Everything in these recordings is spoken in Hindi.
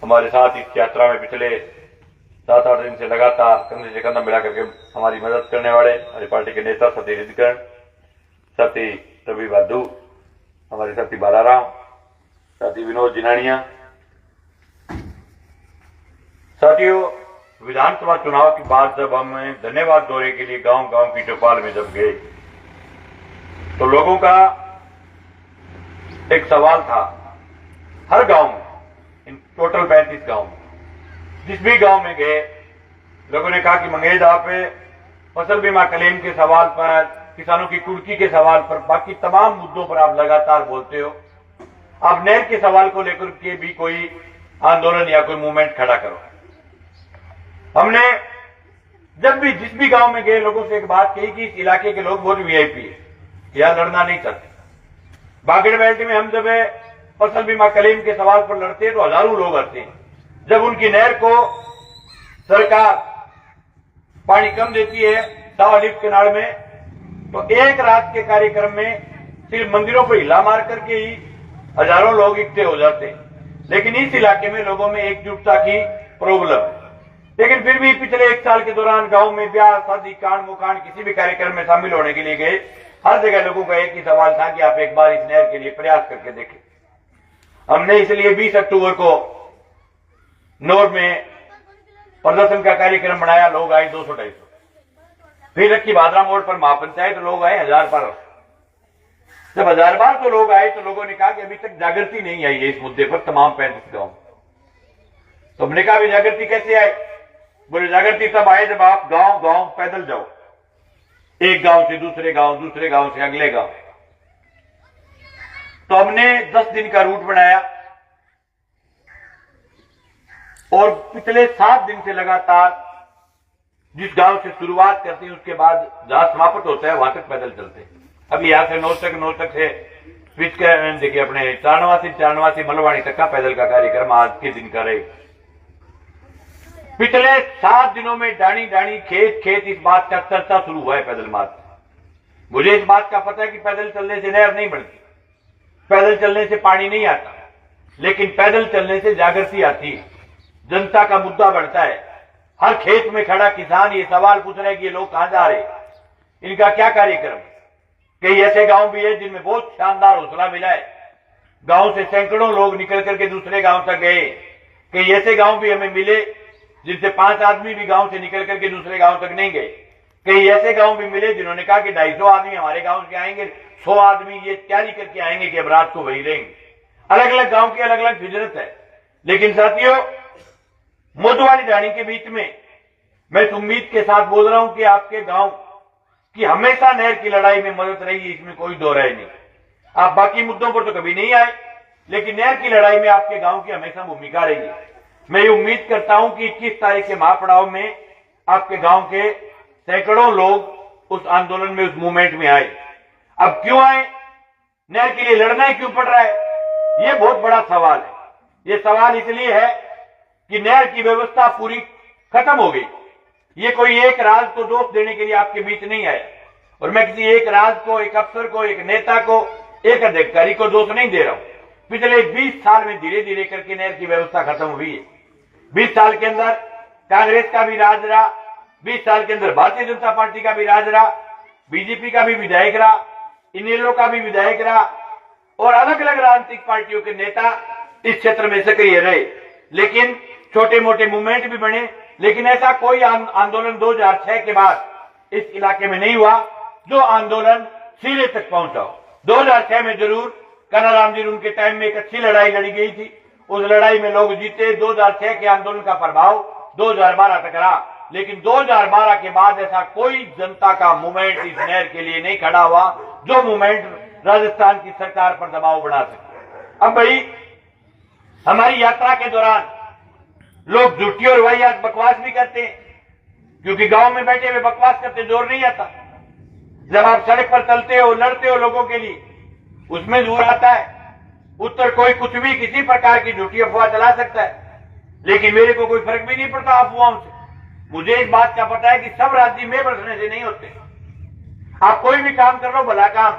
हमारे साथ इस यात्रा में पिछले 7-8 दिन से लगातार कंधे से कंधा मिला करके हमारी मदद करने वाले हमारी पार्टी के नेता साथी हृदयकरण, साथी रवि बादू, हमारे साथी बालाराम, साथी विनोद जिनानिया। साथियों, विधानसभा चुनाव के बाद जब हम धन्यवाद दौरे के लिए गांव गांव की चौपाल में जब गए तो लोगों का एक सवाल था। हर गांव में, इन टोटल 35 गांव में, जिस भी गांव में गए लोगों ने कहा कि मंगेश आप फसल बीमा क्लेम के सवाल पर, किसानों की कुर्की के सवाल पर, बाकी तमाम मुद्दों पर आप लगातार बोलते हो। आप नहर के सवाल को लेकर के भी कोई आंदोलन या कोई मूवमेंट खड़ा करो। हमने जब भी जिस भी गांव में गए लोगों से एक बात कही कि इस इलाके के लोग बहुत वीआईपी है, यहां लड़ना नहीं चाहते। बागड़ बेल्ट में हम जब फसल बीमा क्लेम के सवाल पर लड़ते हैं तो हजारों लोग आते हैं। जब उनकी नहर को सरकार पानी कम देती है सावालिफ केनाल में, तो एक रात के कार्यक्रम में सिर्फ मंदिरों पर हिला मार करके ही हजारों लोग इकट्ठे हो जाते हैं। लेकिन इस इलाके में लोगों में एकजुटता की प्रॉब्लम है। लेकिन फिर भी पिछले 1 साल के दौरान गांव में ब्याह शादी कांड मुकांड किसी भी कार्यक्रम में शामिल होने के लिए गए, हर जगह लोगों का एक ही सवाल था कि आप एक बार इस नहर के लिए प्रयास करके देखें। हमने इसलिए 20 अक्टूबर को नौर में प्रदर्शन का कार्यक्रम बनाया। लोग आए 200-250। फिर रखी भादरा मोड़ पर महापंचायत लोग आए 1000 पर। जब 1000 बार तो लोग आए तो लोगों ने कहा कि अभी तक जागृति नहीं आई है इस मुद्दे पर तमाम 35 गांव। तो हमने कहा भी जागृति कैसे आए? बोले जागृति तब आए जब आप गांव गांव पैदल जाओ, एक गांव से दूसरे गांव, दूसरे गांव से अगले गांव। तो हमने 10 दिन का रूट बनाया और पिछले 7 दिन से लगातार जिस गांव से शुरुआत करते हैं उसके बाद जहां समाप्त होता है वहां तक पैदल चलते हैं। अभी यहां से नौ तक से स्विच कर देखिए अपने चारणवासी मलवाणी तक का पैदल का कार्यक्रम आज के दिन का रहे। पिछले 7 दिनों में डाणी डाणी खेत खेत इस बात का चर्चा शुरू हुआ है पैदल मार्ग। मुझे इस बात का पता है कि पैदल चलने से नहर नहीं बढ़ती, पैदल चलने से पानी नहीं आता, लेकिन पैदल चलने से जागृति आती है, जनता का मुद्दा बढ़ता है। हर खेत में खड़ा किसान ये सवाल पूछ रहे हैं कि ये लोग कहां जा रहे हैं, इनका क्या कार्यक्रम। कई ऐसे गांव भी है जिनमें बहुत शानदार हौसला मिला है। गांव से सैकड़ों लोग निकल करके दूसरे गांव तक गए। कई ऐसे गांव भी हमें मिले जिनसे 5 आदमी भी गांव से निकल करके दूसरे गांव तक नहीं गए। कई ऐसे गांव भी मिले जिन्होंने कहा कि 250 आदमी हमारे गांव से आएंगे, 100 आदमी ये तैयारी करके आएंगे कि अब रात को वहीं रहेंगे। अलग अलग गांव की अलग अलग हिजरत है। लेकिन साथियों, मोदवाड़ी डाणी के बीच में मैं इस उम्मीद के साथ बोल रहा हूं कि आपके गांव की हमेशा नहर की लड़ाई में मदद रही, इसमें कोई दो राय नहीं। आप बाकी मुद्दों पर तो कभी नहीं आए, लेकिन नहर की लड़ाई में आपके गांव की हमेशा भूमिका रही है। मैं ये उम्मीद करता हूं कि 21 तारीख के महापड़ाव में आपके गांव के सैकड़ों लोग उस आंदोलन में, उस मूवमेंट में आए। अब क्यों आए? नहर के लिए लड़ना ही क्यों पड़ रहा है? ये बहुत बड़ा सवाल है। ये सवाल इसलिए है कि नहर की व्यवस्था पूरी खत्म हो गई। ये कोई एक राज को दोष देने के लिए आपके बीच नहीं आया, और मैं किसी एक राज को, एक अफसर को, एक नेता को, एक अधिकारी को दोष नहीं दे रहा हूं। पिछले 20 साल में धीरे धीरे करके नहर की व्यवस्था खत्म हुई है। 20 साल के अंदर कांग्रेस का भी राज रहा, 20 साल के अंदर भारतीय जनता पार्टी का भी राज रहा, बीजेपी का भी विधायक रहा, इनेलो का भी विधायक रहा, और अलग अलग राजनीतिक पार्टियों के नेता इस क्षेत्र में सक्रिय रहे। लेकिन छोटे मोटे मूवमेंट भी बने, लेकिन ऐसा कोई आंदोलन 2006 के बाद इस इलाके में नहीं हुआ जो आंदोलन सिरे तक पहुंचा। 2006 में जरूर कन्हैयाराम जी उनके टाइम में एक अच्छी लड़ाई लड़ी गई थी, उस लड़ाई में लोग जीते। 2006 के आंदोलन का प्रभाव 2012 तक रहा, लेकिन 2012 के बाद ऐसा कोई जनता का मूवमेंट इस नहर के लिए नहीं खड़ा हुआ जो मूवमेंट राजस्थान की सरकार पर दबाव बढ़ा सके। अब भाई, हमारी यात्रा के दौरान लोग झूठी और वाहियात बकवास भी करते हैं, क्योंकि गांव में बैठे हुए बकवास करते जोर नहीं आता। जब आप सड़क पर चलते हो, लड़ते हो लोगों के लिए, उसमें जोर आता है। उत्तर कोई कुछ भी किसी प्रकार की झूठी अफवाह चला सकता है, लेकिन मेरे को कोई फर्क भी नहीं पड़ता अफवाहों से। मुझे इस बात का पता है कि सब राजनीति में बरसने से नहीं होते। आप कोई भी काम कर लो, भला काम,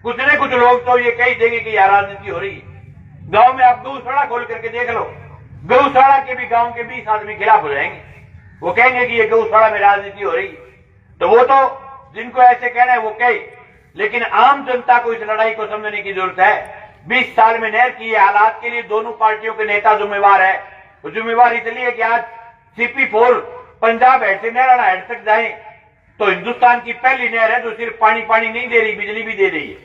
कुछ न कुछ लोग तो ये कह देंगे कि यार राजनीति हो रही है। गांव में आप दूसरा खोल करके देख लो, गौशाला के भी गांव के 20 आदमी खिलाफ हो जाएंगे। वो कहेंगे कि ये गौशाला में राजनीति हो रही, तो वो तो जिनको ऐसे कहना है वो कहे, लेकिन आम जनता को इस लड़ाई को समझने की जरूरत है। 20 साल में नहर की हालात के लिए दोनों पार्टियों के नेता जिम्मेवार है। वो जिम्मेवार इसलिए कि आज CP4 पंजाब हेड से नहराना हेड तक जाए तो हिंदुस्तान की पहली नहर है जो सिर्फ पानी नहीं दे रही, बिजली भी दे रही है।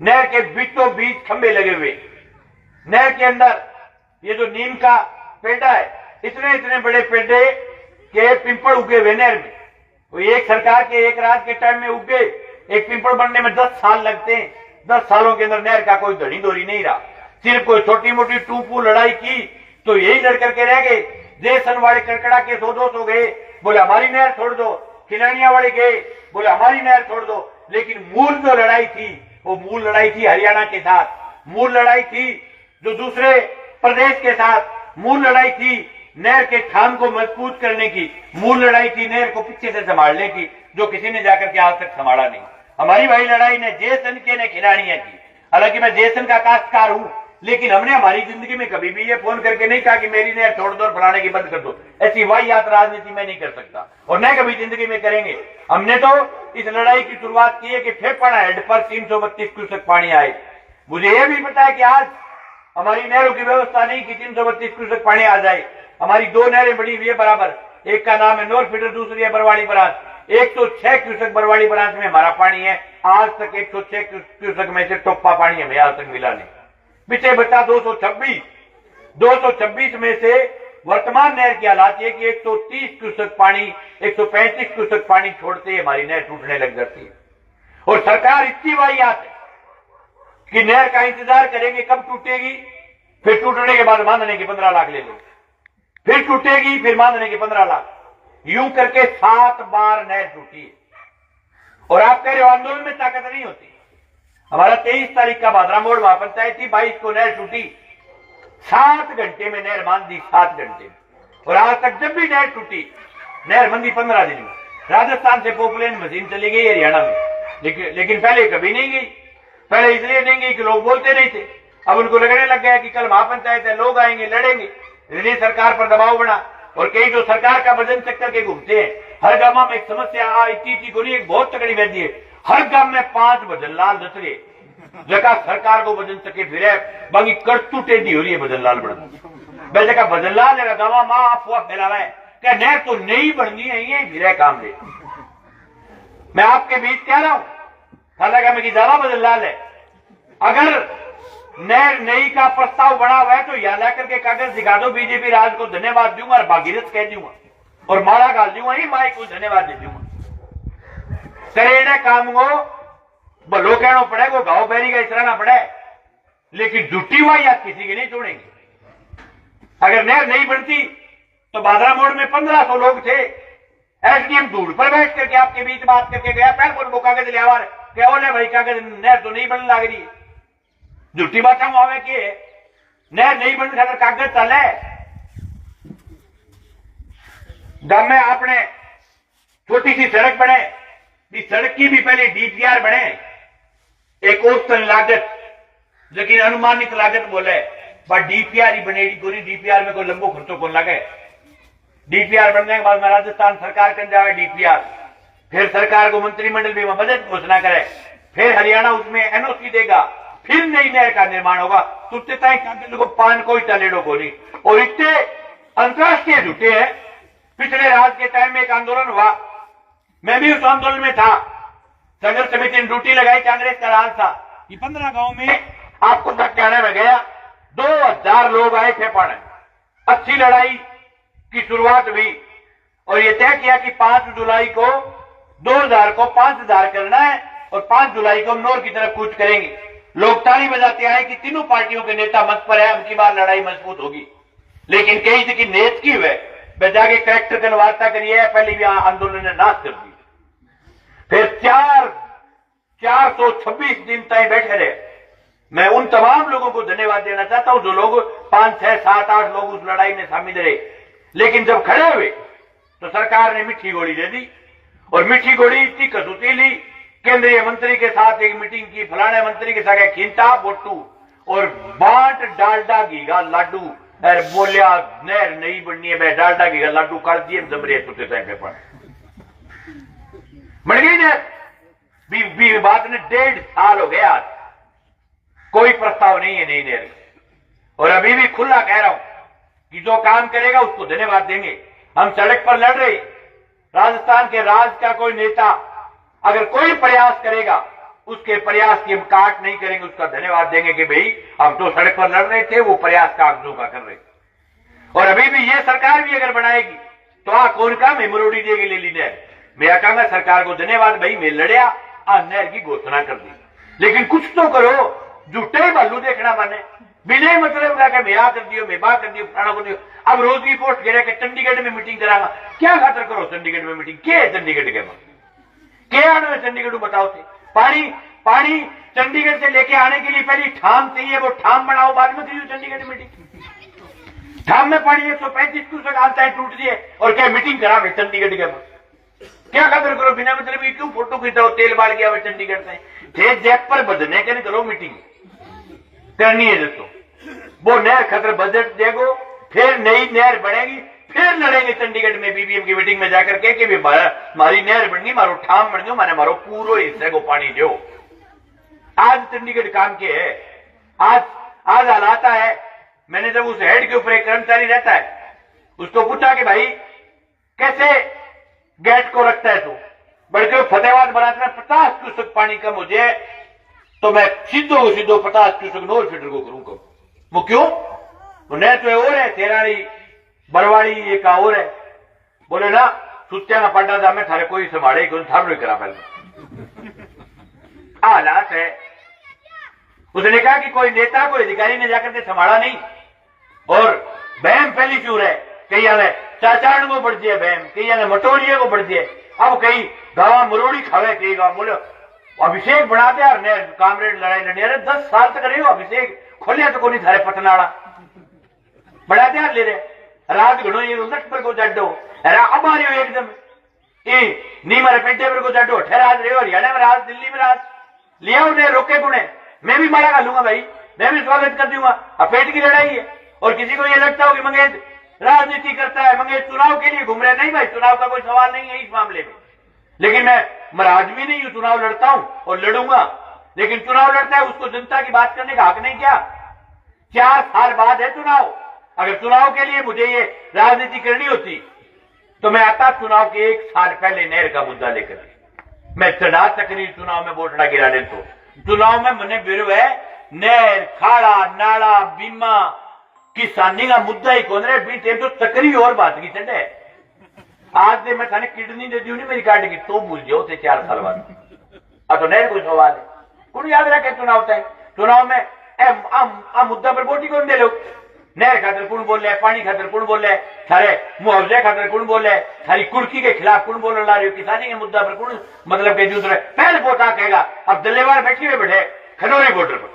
नहर के बीचों बीच खंभे लगे हुए, नहर के अंदर ये जो नीम का पेड़ा है, इतने इतने बड़े पेड़े के पिंपल उगे हुए नहर में। वो एक सरकार के एक राज के टाइम में उगे, एक पिंपल बनने में 10 साल लगते हैं। 10 सालों के अंदर नहर का कोई धड़ी दोरी नहीं रहा। सिर्फ कोई छोटी मोटी टूपू लड़ाई की तो यही लड़ करके रह गए। देसन वाले कड़कड़ा के 100-200 गए, बोले हमारी नहर छोड़ दो। खिलानिया वाले गए, बोले हमारी नहर छोड़ दो। लेकिन मूल जो लड़ाई थी वो मूल लड़ाई थी हरियाणा के साथ, मूल लड़ाई थी जो दूसरे प्रदेश के साथ, मूल लड़ाई थी नहर के खान को मजबूत करने की, मूल लड़ाई थी नहर को पीछे से संभालने की, जो किसी ने जाकर के आज तक संभाला नहीं। हमारी भाई लड़ाई ने जेसन के ने खिलानिया की। हालांकि मैं जेसन का काश्तकार हूं, लेकिन हमने हमारी जिंदगी में कभी भी ये फोन करके नहीं कहा कि मेरी नहर छोड़ दो और फलाने की बंद कर दो। ऐसी वाहियात राजनीति में नहीं कर सकता और न कभी जिंदगी में करेंगे। हमने तो इस लड़ाई की शुरुआत की है कि फेफड़ा हेड पर 332 क्यूसेक पानी आए। मुझे यह भी पता है कि आज हमारी नहरों की व्यवस्था नहीं कि 332 क्यूसेक पानी आ जाए। हमारी 2 नहरें बड़ी हुई है बराबर, एक का नाम है नोर फीडर, दूसरी है Barwadi barrage. 106 cusec Barwadi barrage में हमारा पानी है। आज तक 106 क्यूसेक में से टोपा पानी हमें आज तक मिला नहीं। पीछे बचा 226 में से वर्तमान नहर की हालात ये कि 130 क्यूसेक पानी, 135 क्यूसेक पानी छोड़ते ही हमारी नहर टूटने लग जाती है। और सरकार इतनी वाहियात है कि नहर का इंतजार करेंगे कब टूटेगी, फिर टूटने के बाद बांधने के 15 लाख ले लेंगे, फिर टूटेगी, फिर बांधने के 15 लाख, यूं करके 7 बार नहर टूटी है। और आप कह रहे हो आंदोलन में ताकत नहीं होती। हमारा 23 तारीख का भादरा मोड़ महापंचायत थी, 22 को नहर टूटी, 7 घंटे में नहर बांध दी, 7 घंटे में। और आज तक जब भी नहर टूटी, नहर बंदी 15 दिन में। राजस्थान से पोपलेन मशीन चली गई हरियाणा में, लेकिन पहले कभी नहीं गई। पहले इसलिए नहीं गई कि लोग बोलते नहीं थे। अब उनको लगने लग गया कि कल महापंचायत है, लोग आएंगे, लड़ेंगे, इसलिए सरकार पर दबाव बढ़ा। और कई जो सरकार का वजन चक्कर के घूमते हैं, हर गांव में एक समस्या इतनी को नहीं, एक बहुत तगड़ी वैद्य है। हर गांव में 5 भजन लाल नचरे जगह सरकार को वजन चके फिर बाकी करतू टेढ़ी हो रही है। भजन लाल बड़ा जगह भजन लाल है गावा मां अफवाह फैलावा है क्या नहर तो नहीं बननी है, ये फिर काम ले। मैं आपके बीच कह रहा हूं, हालांकि में ज्यादा भजन लाल है। अगर नहर नई का प्रस्ताव बना हुआ है तो यहां लाकर के कागज दिखा दो, बीजेपी राज को धन्यवाद दूंगा और भागीरथ कह दूंगा और माला गाल दूंगा, ही माई को धन्यवाद दे दूंगा। करेड़े काम को भलो कहना पड़े, को गांव बैरी का इसराना पड़े, लेकिन झूठी वाहियात किसी की नहीं छोड़ेंगे। अगर नहर नहीं बनती तो बादरा मोड़ में 1500 लोग थे। एसडीएम दूर पर बैठ करके आपके बीच बात करके गया, पैर पर वो कागज ले आवा क्या बोले भाई कागज नहर तो नहीं बनने लग रही है। झूठी बात आवे कि नहर नहीं बन खातर कागज चले। गांव में आपने छोटी सी सड़क बने, इस सड़क की भी पहले डीपीआर बने, एक औसतन लागत लेकिन अनुमानित लागत बोले पर डीपीआर ही बनेगी कोई। डीपीआर में कोई लंबो खर्चो कौन लगे। डीपीआर बनने के बाद में राजस्थान सरकार कर जाए डीपीआर, फिर सरकार को मंत्रिमंडल भी बजट घोषणा करे, फिर हरियाणा उसमें एनओसी देगा, फिर नई नहर का निर्माण होगा। तुझे तय कागज को पान कोई टलेडो को नहीं। और इतने अंतरराष्ट्रीय झूठे हैं। पिछले राज के टाइम में एक आंदोलन हुआ, मैं भी उस आंदोलन में था। संघर्ष समिति ने ड्यूटी लगाई, कांग्रेस का राज था। ये 15 गांव में आपको कहने में गया 2000 लोग आए थे पढ़ने। अच्छी लड़ाई की शुरुआत हुई और यह तय किया कि 5 जुलाई को 2000 को 5000 करना है और 5 जुलाई को हम नोर की तरफ कूच करेंगे। लोग ताली बजाते आए कि तीनों पार्टियों के नेता मंच पर है, उनकी बार लड़ाई मजबूत होगी। लेकिन कई की नेत की हुए जाके करेक्टर की वार्ता करिए, पहले भी आंदोलन ने नाश कर दी। फिर 426 दिन तक बैठे रहे। मैं उन तमाम लोगों को धन्यवाद देना चाहता हूं जो लोग 5, 6, 7, 8 लोग उस लड़ाई में शामिल रहे। लेकिन जब खड़े हुए तो सरकार ने मीठी गोली दे दी और मीठी गोली इतनी कसूती ली। केंद्रीय मंत्री के साथ एक मीटिंग की, फलाने मंत्री के साथ खींचा बोटू और बांट डालडा घीगा लाडू अरे बोलिया नहर नहीं बननी है, मैं डालडा की लाडू काट दिए जमरे तुझे तय पर बन गई नहर। बात ने 1.5 साल हो गया, कोई प्रस्ताव नहीं है नई नहर। और अभी भी खुला कह रहा हूं कि जो काम करेगा उसको धन्यवाद देंगे। हम सड़क पर लड़ रहे, राजस्थान के राज का कोई नेता अगर कोई प्रयास करेगा उसके प्रयास की हम काट नहीं करेंगे, उसका धन्यवाद देंगे कि भाई हम तो सड़क पर लड़ रहे थे, वो प्रयास कागजों का कर रहे। और अभी भी ये सरकार भी अगर बनाएगी तो कौन का मेमोरोडी देगी ले ली नहर। मैं कहूंगा सरकार को धन्यवाद भाई, मैं लड़िया नहर की घोषणा कर दी, लेकिन कुछ तो करो। झूठे भालू देखना माने बिना मतलब का मैं आ कर दियो, मैं बा कर दियो, फलाना कर दियो। अब रोज की पोस्ट गिरा के चंडीगढ़ में मीटिंग करागा, क्या खातर करो चंडीगढ़ में मीटिंग? क्या है चंडीगढ़ के क्या आना है चंडीगढ़ बताओ थे? पानी चंडीगढ़ से लेके आने के लिए पहले ठाम चाहिए, वो ठाम बनाओ, बाद में करियो चंडीगढ़ मीटिंग। ठाम में पानी 135 क्यूसेक आता है, टूट दिए और क्या मीटिंग करा भाई चंडीगढ़ के? क्या खातर करो बिना मतलब की? क्यों फोटो खींचा हो? तेल बाल गया चंडीगढ़ से थे जैक पर बदलने के करो मीटिंग करनी है दोस्तों। वो नहर खतर बजट देगो, फिर नई नहर बनेगी, फिर लड़ेंगे चंडीगढ़ में बीबीएम की मीटिंग में जाकर के कि मारी नहर बन गई, मारो ठाम बन गयो, माने मारो पूरो हिस्से को पानी दो। आज चंडीगढ़ काम के है, आज हालात है। मैंने जब उस हेड के ऊपर एक कर्मचारी रहता है, उसको पूछा कि भाई कैसे गेट को रखता है तू? बल्कि फतेहाबाद बनाते में 50 क्यूसेक पानी कम हो जाए तो मैं सीधो 50 क्यूसेक नोर फीडर को करूंगा। वो क्यों? वो नहर तो और है, तेराड़ी बरवाड़ी एक और है। बोले ना सुत्या ना पड्डा था मैं थारे कोई संभाले कौन थारो करा पहले। हालात है। उसने कहा कि कोई नेता कोई अधिकारी ने जाकर के संभाला नहीं और बहम फैली क्यों है? कई आने चाचाड़ को बढ़ जाए बहम, कई आने मटोरिये को बढ़ जाए। अब कई गावा मरोड़ी खावे, कई गाँव बोले अभिषेक बना दे यार नहर कामरेड लड़ाई लड़ी। अरे 10 साल तक रहे हो अभिषेक, खोलिया तो कोनी थारे पटनाड़ा बड़ा ध्यान ले रहे रात घड़ो ये नट पर को जाडो अब आ रहे हो एकदम नी मारे पेंटे पर को जाडो ठहराज रहे हो, हरियाणा में राज, दिल्ली में राज लिया उन्हें रोके गुणे। मैं भी मारा खा लूंगा भाई, मैं भी स्वागत कर दूंगा। अब पेट की लड़ाई है और किसी को ये लगता हो कि मंगेश राजनीति करता है, मंगेश चुनाव के लिए घूम रहे। नहीं भाई, चुनाव का कोई सवाल नहीं है इस मामले में। लेकिन मैं महाराज भी नहीं हूं, चुनाव लड़ता हूं और लड़ूंगा। लेकिन चुनाव लड़ता है उसको जनता की बात करने का हक नहीं क्या? 4 साल बाद है चुनाव। अगर चुनाव के लिए मुझे ये राजनीति करनी होती तो मैं आता चुनाव के 1 साल पहले नहर का मुद्दा लेकर मैं चढ़ा तकरीर चुनाव में वोटड़ा गिराने। तो चुनाव में मैंने बिरु है नहर, खाड़ा, नाला, बीमा, किसानी का मुद्दा ही कौन रहे बीते तो तकरी और बात की चढ़े। आज से मैं थाने किडनी दे दी नहीं मेरी काट की तो भूल जाओ थे 4 साल बाद। तो नहर कोई सवाल है कौन याद रखे? चुनाव तय चुनाव में मुद्दा पर वोट ही कौन दे लोग? नहर खातर कौन बोल रहे, पानी खातर कौन बोल रहे, थारे मुआवजे खातर कौन बोल रहे, थारी कुर्की के खिलाफ कौन बोल ला रहे हो, किसानी के मुद्दा पर कौन मतलब के जूझ रहे? पहले वोट कहेगा। अब दल्लेवाल बैठे हुए बैठे खनौरी बॉर्डर पर,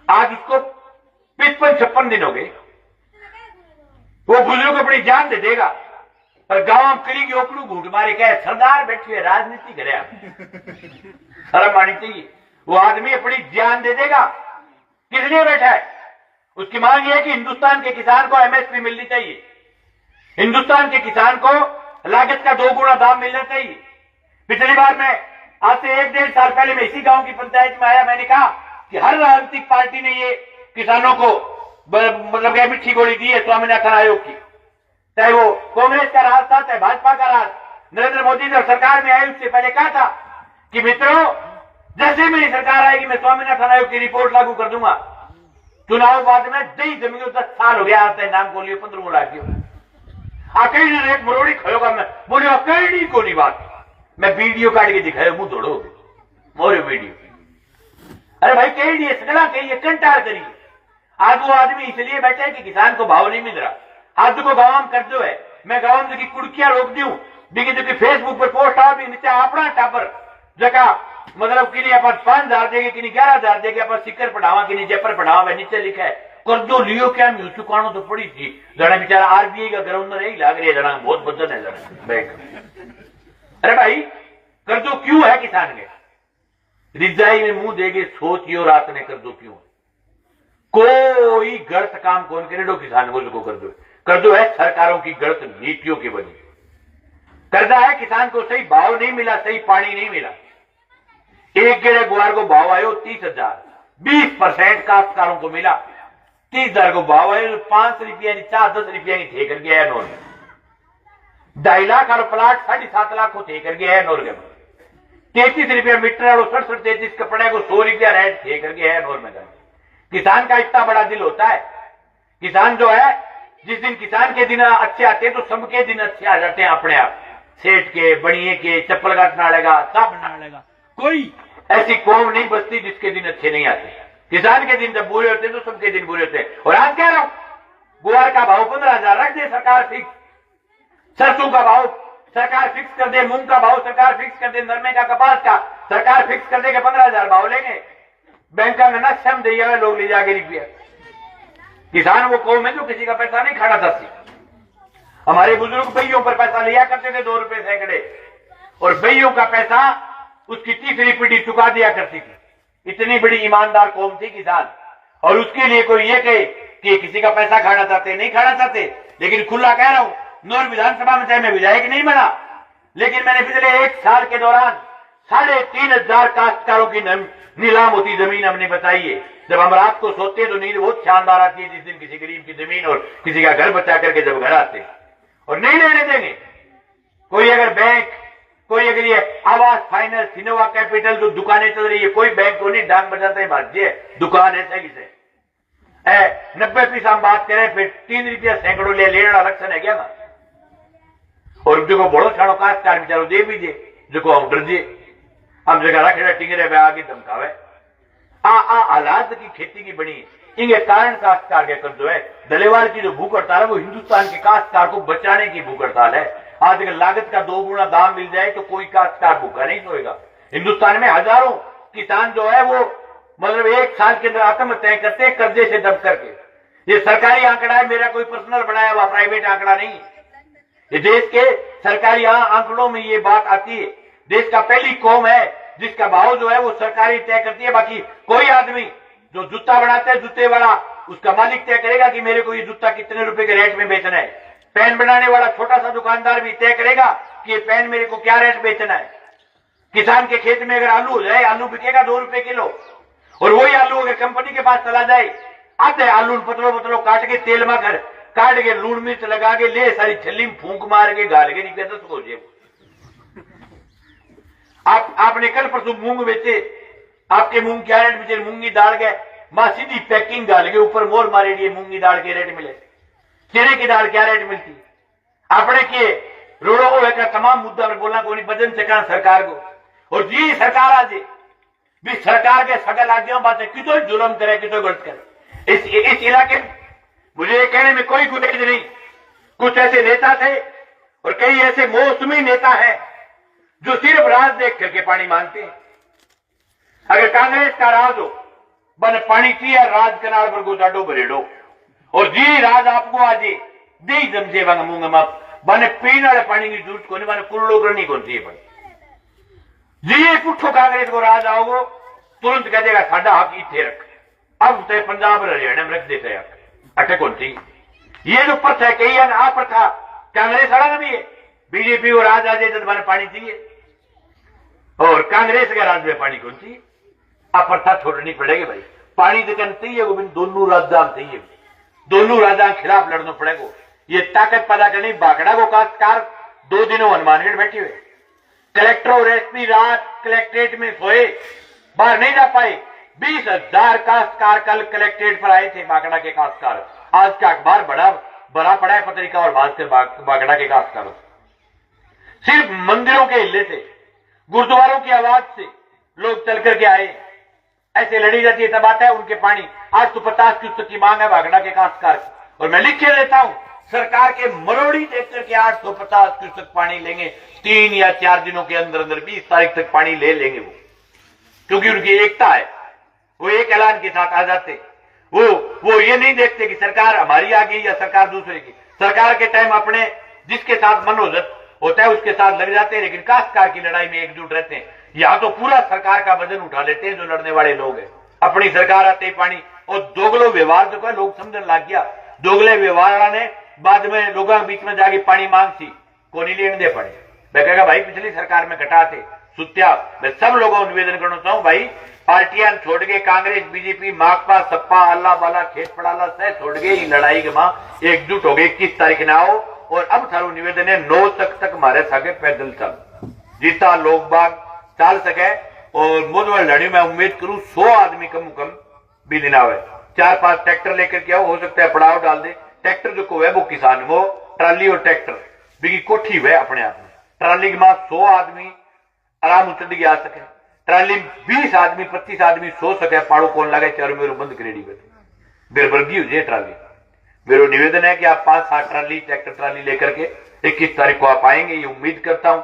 आज उसको 55-56 दिन हो गए। वो बुजुर्ग अपनी जान दे देगा पर गांव करी की ओकड़ू घूट मारे कहे सरदार बैठी हुए राजनीति करे। शर्म आनी चाहिए। वो आदमी अपनी जान दे देगा। किस लिए बैठा है? उसकी मांग यह है कि हिंदुस्तान के किसान को एमएसपी मिलनी चाहिए, हिंदुस्तान के किसान को लागत का 2 गुना दाम मिलना चाहिए। पिछली बार मैं आज से 1-1.5 साल पहले मैं इसी गांव की पंचायत में आया, मैंने कहा कि हर राजनीतिक पार्टी ने ये किसानों को मतलब क्या मिट्टी गोली दी है स्वामीनाथन आयोग की, चाहे वो कांग्रेस का राज था चाहे भाजपा का राज। नरेंद्र मोदी जब सरकार में आए उससे पहले कहा था कि मित्रों जैसे मेरी सरकार आएगी मैं स्वामीनाथन आयोग की रिपोर्ट लागू कर दूंगा। चुनाव बाद में दही जमीन 10 साल हो गया आता है नाम को लिए 15 लाख आकड़ी ने एक मरोड़ी खयोगा मैं बोले अकड़ी को नहीं बात। मैं वीडियो काट के दिखाया मुंह दौड़ो मोरे वीडियो। अरे भाई कही दिए सगला कहिए कंटार करिए। आज वो आदमी इसलिए बैठे कि किसान को भाव नहीं मिल रहा। आज को गांव में कर्जो है, मैं गांव में कुड़कियां रोक दूं देखिए जो फेसबुक पर पोस्ट आ भी नीचे अपना टापर जगह मतलब कि 5,000 देगे कि 11,000 देगे अपन सिक्कर पढ़ावा कि जयपर पढ़ावा नीचे लिखा है कर्जो लियो क्या म्यू चुकानो तो पड़ी थी। जरा बेचारा आरबीआई का गवर्नर ही लाग रही है, जरा बहुत वजन है जरा बैंक। अरे भाई कर्जो क्यों है किसान के? रिजाई में मुंह देगे सोचियो रात ने कर्जो क्यों? कोई गलत काम कौन करे दो किसान को कर दो है सरकारों की गलत नीतियों की वजह करना है। किसान को सही भाव नहीं मिला, सही पानी नहीं मिला। एक गेड़े गुआर को भाव आयो 30,000, 20% काश्तकारों को मिला। 30,000 को भाव आयो 5 रुपया 10 रुपया थे कर गया है नोर में। 2.5 लाख और प्लाट 7.5 लाख को थे कर गया है नोर में। 33 रुपया मीटर और 67-33 कपड़े को 100 रुपया रेट थे कर गया है नोर में। किसान का इतना बड़ा दिल होता है। किसान जो है, जिस दिन किसान के दिन अच्छे आते हैं तो सबके दिन अच्छे आ जाते हैं अपने आप। सेठ के, बनिए के, चप्पल का नाड़ेगा, सब नाड़ेगा। कोई ऐसी कौम नहीं बचती जिसके दिन अच्छे नहीं आते। किसान के दिन जब बुरे होते हैं तो सबके दिन बुरे होते हैं। और आज कह रहा हूं, गुआर का भाव 15,000 रख दे सरकार फिक्स, सरसों का भाव सरकार फिक्स कर दे, मूंग का भाव सरकार फिक्स कर दे, नरमे का, कपास का सरकार फिक्स कर दे कि 15,000 भाव लेंगे। बैंक का ना सम दे लोग ले जाके रुपया। किसान वो कौम है जो किसी का पैसा नहीं खाना चाहती। हमारे बुजुर्ग बइयों पर पैसा लिया करते थे 2 रुपए सैकड़े, और बइयों का पैसा उसकी तीसरी पीढ़ी चुका दिया करती थी। इतनी बड़ी ईमानदार कौम थी किसान। और उसके लिए कोई ये कहे कि किसी का पैसा खाना चाहते, नहीं खाना चाहते। लेकिन खुला कह रहा हूं, नौर विधानसभा में चाहे मैं विधायक नहीं बना, लेकिन मैंने पिछले 1 साल के दौरान 3,500 काश्तकारों की नीलाम होती जमीन हमने बताई है। जब हम रात को सोते हैं तो नींद बहुत शानदार आती है, जिस दिन किसी गरीब की जमीन और किसी का घर बचा करके जब घर आते हैं। और नहीं लेने देंगे। कोई अगर बैंक, कोई अगर ये आवास फाइनेंस, सिनोवा कैपिटल जो दुकानें चल रही है, कोई बैंक को नहीं डांग बजाते हैं, भाज्य दुकान है सही से 90 पैसा हम बात करें, फिर 3 रुपया सैकड़ों ले लेना रक्षण है क्या ना। और देखो बड़ो छाड़ो काश्तकार बेचारो दे भी दे, जो हम डर दिए हम जगह रखे टिंगरे में आगे धमकावे। हालात की खेती की बनी इनके कारण काश्तकार के कर जो है दलेवार की जो भूख हड़ताल है वो हिंदुस्तान के काश्तकार को बचाने की भूख हड़ताल है। आज अगर लागत का 2 गुना दाम मिल जाए तो कोई काश्तकार भूखा नहीं सोएगा। हिंदुस्तान में हजारों किसान जो है वो मतलब 1 साल के अंदर आत्महत्या करते हैं कर्जे से दब करके। ये सरकारी आंकड़ा है, मेरा कोई पर्सनल बनाया हुआ प्राइवेट आंकड़ा नहीं। ये देश के सरकारी आंकड़ों में ये बात आती है। देश का पहली कौम है जिसका भाव जो है वो सरकारी तय करती है। बाकी कोई आदमी जो जूता बनाता है, जूते वाला, उसका मालिक तय करेगा कि मेरे को ये जूता कितने रुपए के रेट में बेचना है। पेन बनाने वाला छोटा सा दुकानदार भी तय करेगा कि ये पेन मेरे को क्या रेट बेचना है। किसान के खेत में अगर आलू हो जाए, आलू बिकेगा 2 रुपए किलो, और वही आलू अगर कंपनी के पास चला जाए, आधे आलू पतलो काट के तेल में कर काट के लून मिर्च लगा के ले सारी छल्ली में फूंक मार के गाल के निकले 10 को जेब। आपने कल परसों मूंग बेचे, आपके मूंग क्या रेट बेचे, मूंगी दाल के मां सीधी पैकिंग डाल के ऊपर मोर मारे दिए, मूंगी दाल के रेट मिले। चने की दाल क्या रेट मिलती आपने किए रोड़ो को तमाम मुद्दा पर बोलना कोई वजन से कहना सरकार को। और जी सरकार आज भी सरकार के सगल राज्यों बातें कितो जुल्म करे, कितो गलत करे। इस इलाके में मुझे कहने में कोई गुरेज नहीं। कुछ ऐसे नेता थे और कई ऐसे मौसमी नेता है जो सिर्फ राज देख करके पानी मांगते हैं। अगर कांग्रेस का राज हो बन पानी चाहिए राज कनाल पर गोजाडो भरेडो, और जी राज आपको आज दे जमजे वंग मूंग मत बने पीने वाले पानी की जरूरत को नहीं, बने कुल्लो करनी कौन सी पर जी पुठो कांग्रेस को राज आओगो तुरंत कह देगा साडा हक इथे रख। अब तो पंजाब हरियाणा में रख देते हैं अटे कौन सी। ये जो प्रथा है कही है आ प्रथा कांग्रेस वाला भी है। बीजेपी को राज आ जाए तो बने पानी चाहिए, और कांग्रेस के राज में पानी कौन सी। अब प्रथा छोड़नी पड़ेगी भाई। पानी तो चाहिए वो दोनों राजा चाहिए, दोनों राजा के खिलाफ लड़ना पड़ेगा। ये ताकत पैदा करनी। बागड़ा को काश्तकार 2 दिनों हनुमानगढ़ बैठे हुए, कलेक्टर और एसपी रात कलेक्ट्रेट में सोए, बाहर नहीं जा पाए। 20,000 काश्तकार कल कलेक्ट्रेट पर आए थे बागड़ा के काश्तकार। आज का अखबार बड़ा पड़ा है पत्रिका और भास्कर बागड़ा के काश्तकारों। सिर्फ मंदिरों के हिल्ले से, गुरुद्वारों की आवाज से लोग चल करके आए। ऐसे लड़ी जाती है तब आता है उनके पानी। आज तो 50 क्यूसेक की मांग है बागड़ा के काश्तकार की, और मैं लिख के देता हूं सरकार के मरोड़ी देख करके 850 क्यूसेक पानी लेंगे 3 या 4 दिनों के अंदर अंदर। 20 तारीख तक पानी ले लेंगे वो, क्योंकि उनकी एकता है। वो एक ऐलान के साथ आ जाते। वो ये नहीं देखते कि सरकार हमारी आ गई या सरकार दूसरे की। सरकार के टाइम अपने जिसके साथ मनोजत होता है उसके साथ लग जाते हैं, लेकिन काश्तकार की लड़ाई में एकजुट रहते हैं। या तो पूरा सरकार का वजन उठा लेते हैं जो लड़ने वाले लोग हैं। अपनी सरकार आते ही पानी और दोगलो व्यवहार जो है लोग समझने लग गया। दोगले व्यवहार ने बाद में लोगों के बीच में जाके पानी मांग सी कोनी लेने दे पड़े। मैं कहेगा भाई पिछली सरकार में घटा थे सुत्या। मैं सब लोगों को निवेदन करना चाहूं भाई पार्टियां छोड़ के कांग्रेस बीजेपी माकपा सपा अल्लाह वाला खेत पड़ाला से छोड़ के लड़ाई के मां एकजुट हो गए 21 तारीख न आओ। और अब थारो निवेदन है 9 तक हमारे सागे पैदल चल जितना लोग बाग चल सके। और मुझे लड़ी में उम्मीद करूं 100 आदमी कम कम भी दिन आवे। 4-5 ट्रैक्टर लेकर के आओ, हो सकता है पड़ाव डाल दे। ट्रैक्टर जो को है वो किसान वो ट्राली और ट्रैक्टर भी कोठी है अपने आप में। ट्राली के मां 100 आदमी आराम उतर के आ सके। ट्राली 20 आदमी 25 आदमी सो सके पाड़ो कौन लगे चारों मेरे बंद करेडी बेरबर्गी हो जाए ट्राली। मेरा निवेदन है कि आप 5-7 ट्राली ट्रैक्टर ट्राली लेकर के 21 तारीख को आप आएंगे ये उम्मीद करता हूं।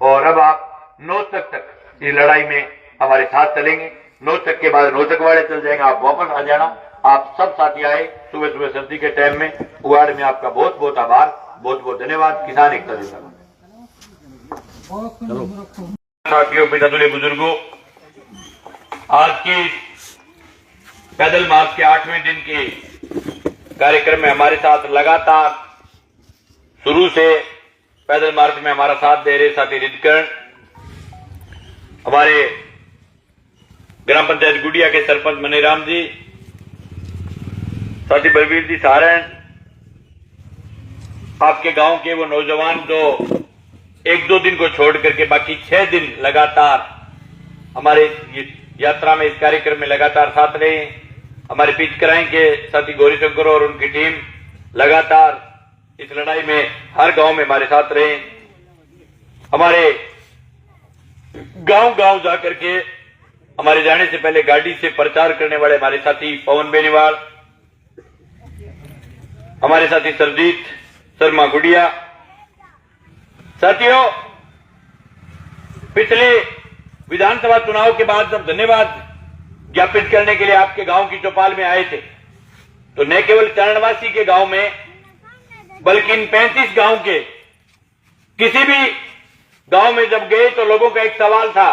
और अब आप 9 तक इस लड़ाई में हमारे साथ चलेंगे। 9 तक के बाद रोहतक वाले चल जाएंगे, आप वापस आ जाना। आप सब साथी आए सुबह सुबह सर्दी के टाइम में उगाड़ में आपका बहुत बहुत आभार, बहुत बहुत धन्यवाद। किसान एकता दिवस साथियों, पितातुल्य बुजुर्गों, आज के पैदल मार्च के 8वें दिन के कार्यक्रम में हमारे साथ लगातार शुरू से पैदल मार्च में हमारा साथ दे रहे साथी रिदकरण, हमारे ग्राम पंचायत गुड़िया के सरपंच मनीराम जी, साथी बलवीर जी सारण, आपके गांव के वो नौजवान जो 1-2 दिन को छोड़ करके बाकी 6 दिन लगातार हमारे यात्रा में इस कार्यक्रम में लगातार साथ रहे। हमारे पिचकराई के साथी गौरीशंकर और उनकी टीम लगातार इस लड़ाई में हर गांव में हमारे साथ रहे। हमारे गांव गांव जाकर के हमारे जाने से पहले गाड़ी से प्रचार करने वाले हमारे साथी पवन बेनीवाल, हमारे साथी सरजीत शर्मा गुड़िया। साथियों, पिछले विधानसभा चुनाव के बाद जब धन्यवाद ज्ञापित करने के लिए आपके गांव की चौपाल में आए थे तो न केवल चरणवासी के गांव में बल्कि इन 35 गांव के किसी भी गांव में जब गए तो लोगों का एक सवाल था।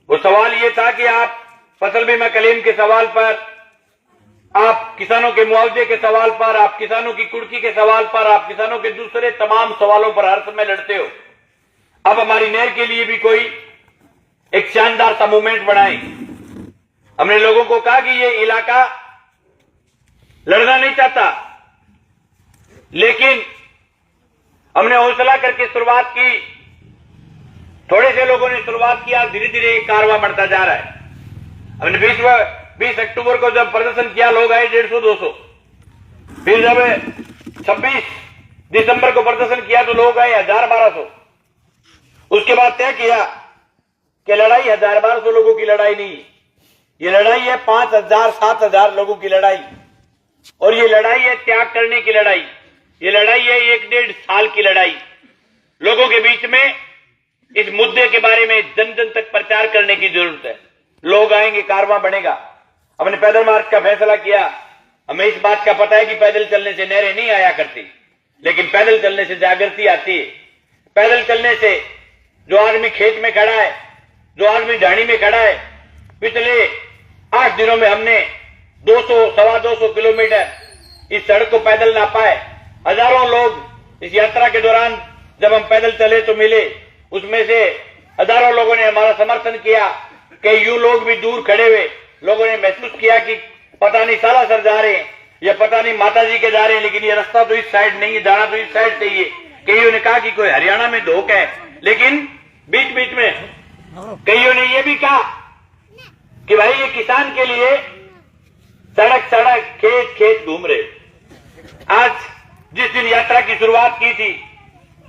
वो सवाल ये था कि आप फसल बीमा क्लेम के सवाल पर, आप किसानों के मुआवजे के सवाल पर, आप किसानों की कुर्की के सवाल पर, आप किसानों के दूसरे तमाम सवालों पर हर समय लड़ते हो। अब हमारी नहर के लिए भी कोई एक शानदार सा मूवमेंट बनाए। हमने लोगों को कहा कि ये इलाका लड़ना नहीं चाहता, लेकिन हमने हौसला करके शुरुआत की। थोड़े से लोगों ने शुरुआत किया, धीरे धीरे कारवां बढ़ता जा रहा है। हमने 20 अक्टूबर को जब प्रदर्शन किया लोग आए 150-200। फिर जब 26 दिसंबर को प्रदर्शन किया तो लोग आए 1000-1200। उसके बाद तय किया कि लड़ाई 1000-1200 लोगों की लड़ाई नहीं, ये लड़ाई है 5000-7000 लोगों की लड़ाई। और ये लड़ाई है त्याग करने की लड़ाई, ये लड़ाई है 1-1.5 साल की लड़ाई। लोगों के बीच में इस मुद्दे के बारे में जन जन तक प्रचार करने की जरूरत है। लोग आएंगे, कारवां बनेगा। हमने पैदल मार्च का फैसला किया। हमें इस बात का पता है कि पैदल चलने से नहरें नहीं आया करती, लेकिन पैदल चलने से जागृति आती है। पैदल चलने से जो आदमी खेत में खड़ा है, जो आदमी ढाणी में खड़ा है, पिछले 8 दिनों में हमने 200-225 किलोमीटर इस सड़क को पैदल नापा है। हजारों लोग इस यात्रा के दौरान जब हम पैदल चले तो मिले, उसमें से हजारों लोगों ने हमारा समर्थन किया। कई यूं लोग भी दूर खड़े हुए लोगों ने महसूस किया कि पता नहीं सालासर जा रहे हैं या पता नहीं माता जी के जा रहे हैं, लेकिन ये रास्ता तो इस साइड नहीं है, जाना तो इस साइड चाहिए। कईयों ने कहा कि कोई हरियाणा में धोख है, लेकिन बीच बीच में कईयों ने यह भी कहा कि भाई ये किसान के लिए सड़क सड़क खेत खेत घूम रहे। आज जिस दिन यात्रा की शुरुआत की थी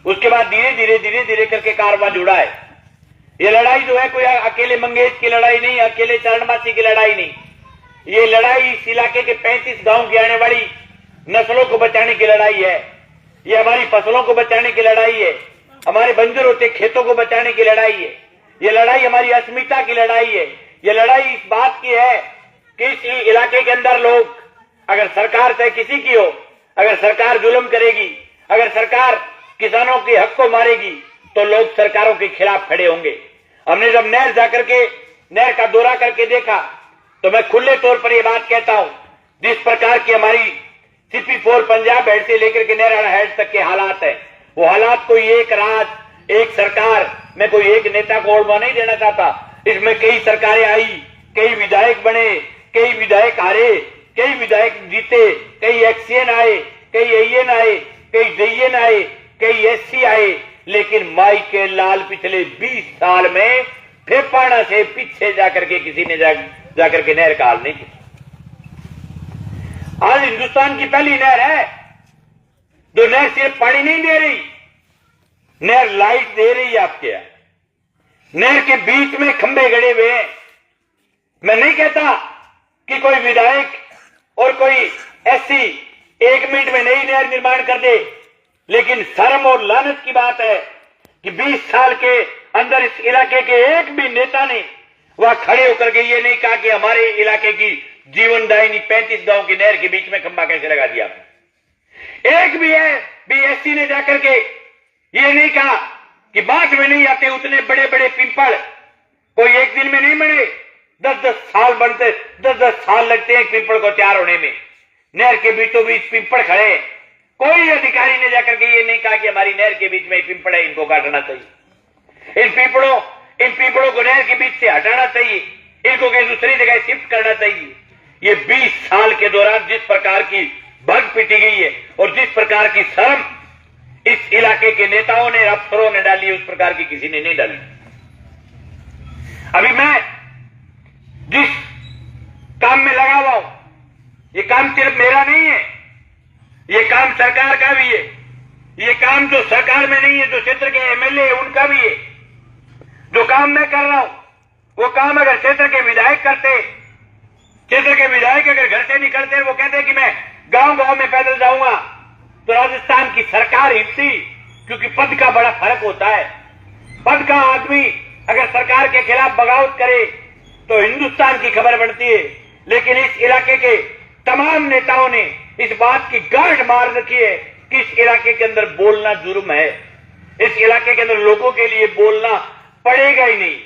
उसके बाद धीरे धीरे करके कारवां जुड़ा है। ये लड़ाई जो है कोई अकेले मंगेश की लड़ाई नहीं, अकेले चरणवासी की लड़ाई नहीं। ये लड़ाई इस इलाके के 35 गांव की आने वाली नस्लों को बचाने की लड़ाई है। ये हमारी फसलों को बचाने की लड़ाई है, हमारे बंजर होते खेतों को बचाने की लड़ाई है। ये लड़ाई हमारी अस्मिता की लड़ाई है। ये लड़ाई इस बात की है कि इस इलाके के अंदर लोग, अगर सरकार चाहे किसी की हो, अगर सरकार जुल्म करेगी, अगर सरकार किसानों के हक को मारेगी तो लोग सरकारों के खिलाफ खड़े होंगे। हमने जब नहर जाकर के नहर का दौरा करके देखा तो मैं खुले तौर पर यह बात कहता हूं, जिस प्रकार की हमारी CP4 पंजाब हेड से लेकर के नेहरा हेड तक के हालात है, वो हालात कोई एक राज, एक सरकार, मैं कोई एक नेता को ओढ़वा नहीं देना चाहता। इसमें कई सरकारें आई, कई विधायक बने, कई विधायक हारे, कई विधायक जीते, कई एक्सीएन आए, कई एएन आए, कई जेएन आए, कई एससी आए, लेकिन माई के लाल पिछले 20 साल में फेफाना से पीछे जाकर के किसी ने जाकर के नहर का हाल नहीं किया। आज हिंदुस्तान की पहली नहर है जो नहर सिर्फ पानी नहीं दे रही, नहर लाइट दे रही है आपके यहां। नहर के बीच में खंभे गड़े हुए हैं। मैं नहीं कहता कि कोई विधायक और कोई एससी 1 मिनट में नई नहर निर्माण कर दे, लेकिन शर्म और लानत की बात है कि 20 साल के अंदर इस इलाके के एक भी नेता ने वह खड़े होकर के ये नहीं कहा कि हमारे इलाके की जीवनदायिनी 35 गांव की नहर के बीच में खंभा कैसे लगा दिया। एक भी है बीएससी ने जाकर के ये नहीं कहा कि बांस में नहीं आते उतने बड़े बड़े पिंपल कोई एक दिन में नहीं बने, 10-10 साल बनते, 10-10 साल लगते हैं पिंपल को तैयार होने में। नहर के बीचों बीच पिंपल खड़े, कोई अधिकारी ने जाकर के ये नहीं कहा कि हमारी नहर के बीच में पिंपल है, इनको काटना चाहिए, इन पिंपलों को नहर के बीच से हटाना चाहिए, इनको कहीं दूसरी जगह शिफ्ट करना चाहिए। ये 20 साल के दौरान जिस प्रकार की भग पिटी गई है और जिस प्रकार की शर्म इस इलाके के नेताओं ने, अफसरों ने डाली, उस प्रकार की किसी ने नहीं डाली। अभी मैं जिस काम में लगा हुआ हूं, ये काम सिर्फ मेरा नहीं है, ये काम सरकार का भी है। ये काम जो सरकार में नहीं है, जो क्षेत्र के एमएलए है उनका भी है। जो काम मैं कर रहा हूं वो काम अगर क्षेत्र के विधायक करते, क्षेत्र के विधायक अगर घर से निकलते वो कहते कि मैं गांव गांव में पैदल जाऊंगा, तो राजस्थान की सरकार हिलती, क्योंकि पद का बड़ा फर्क होता है। पद का आदमी अगर सरकार के खिलाफ बगावत करे तो हिंदुस्तान की खबर बनती है, लेकिन इस इलाके के तमाम नेताओं ने इस बात की गांठ मार रखी है कि इस इलाके के अंदर बोलना जुर्म है। इस इलाके के अंदर लोगों के लिए बोलना पड़ेगा ही नहीं,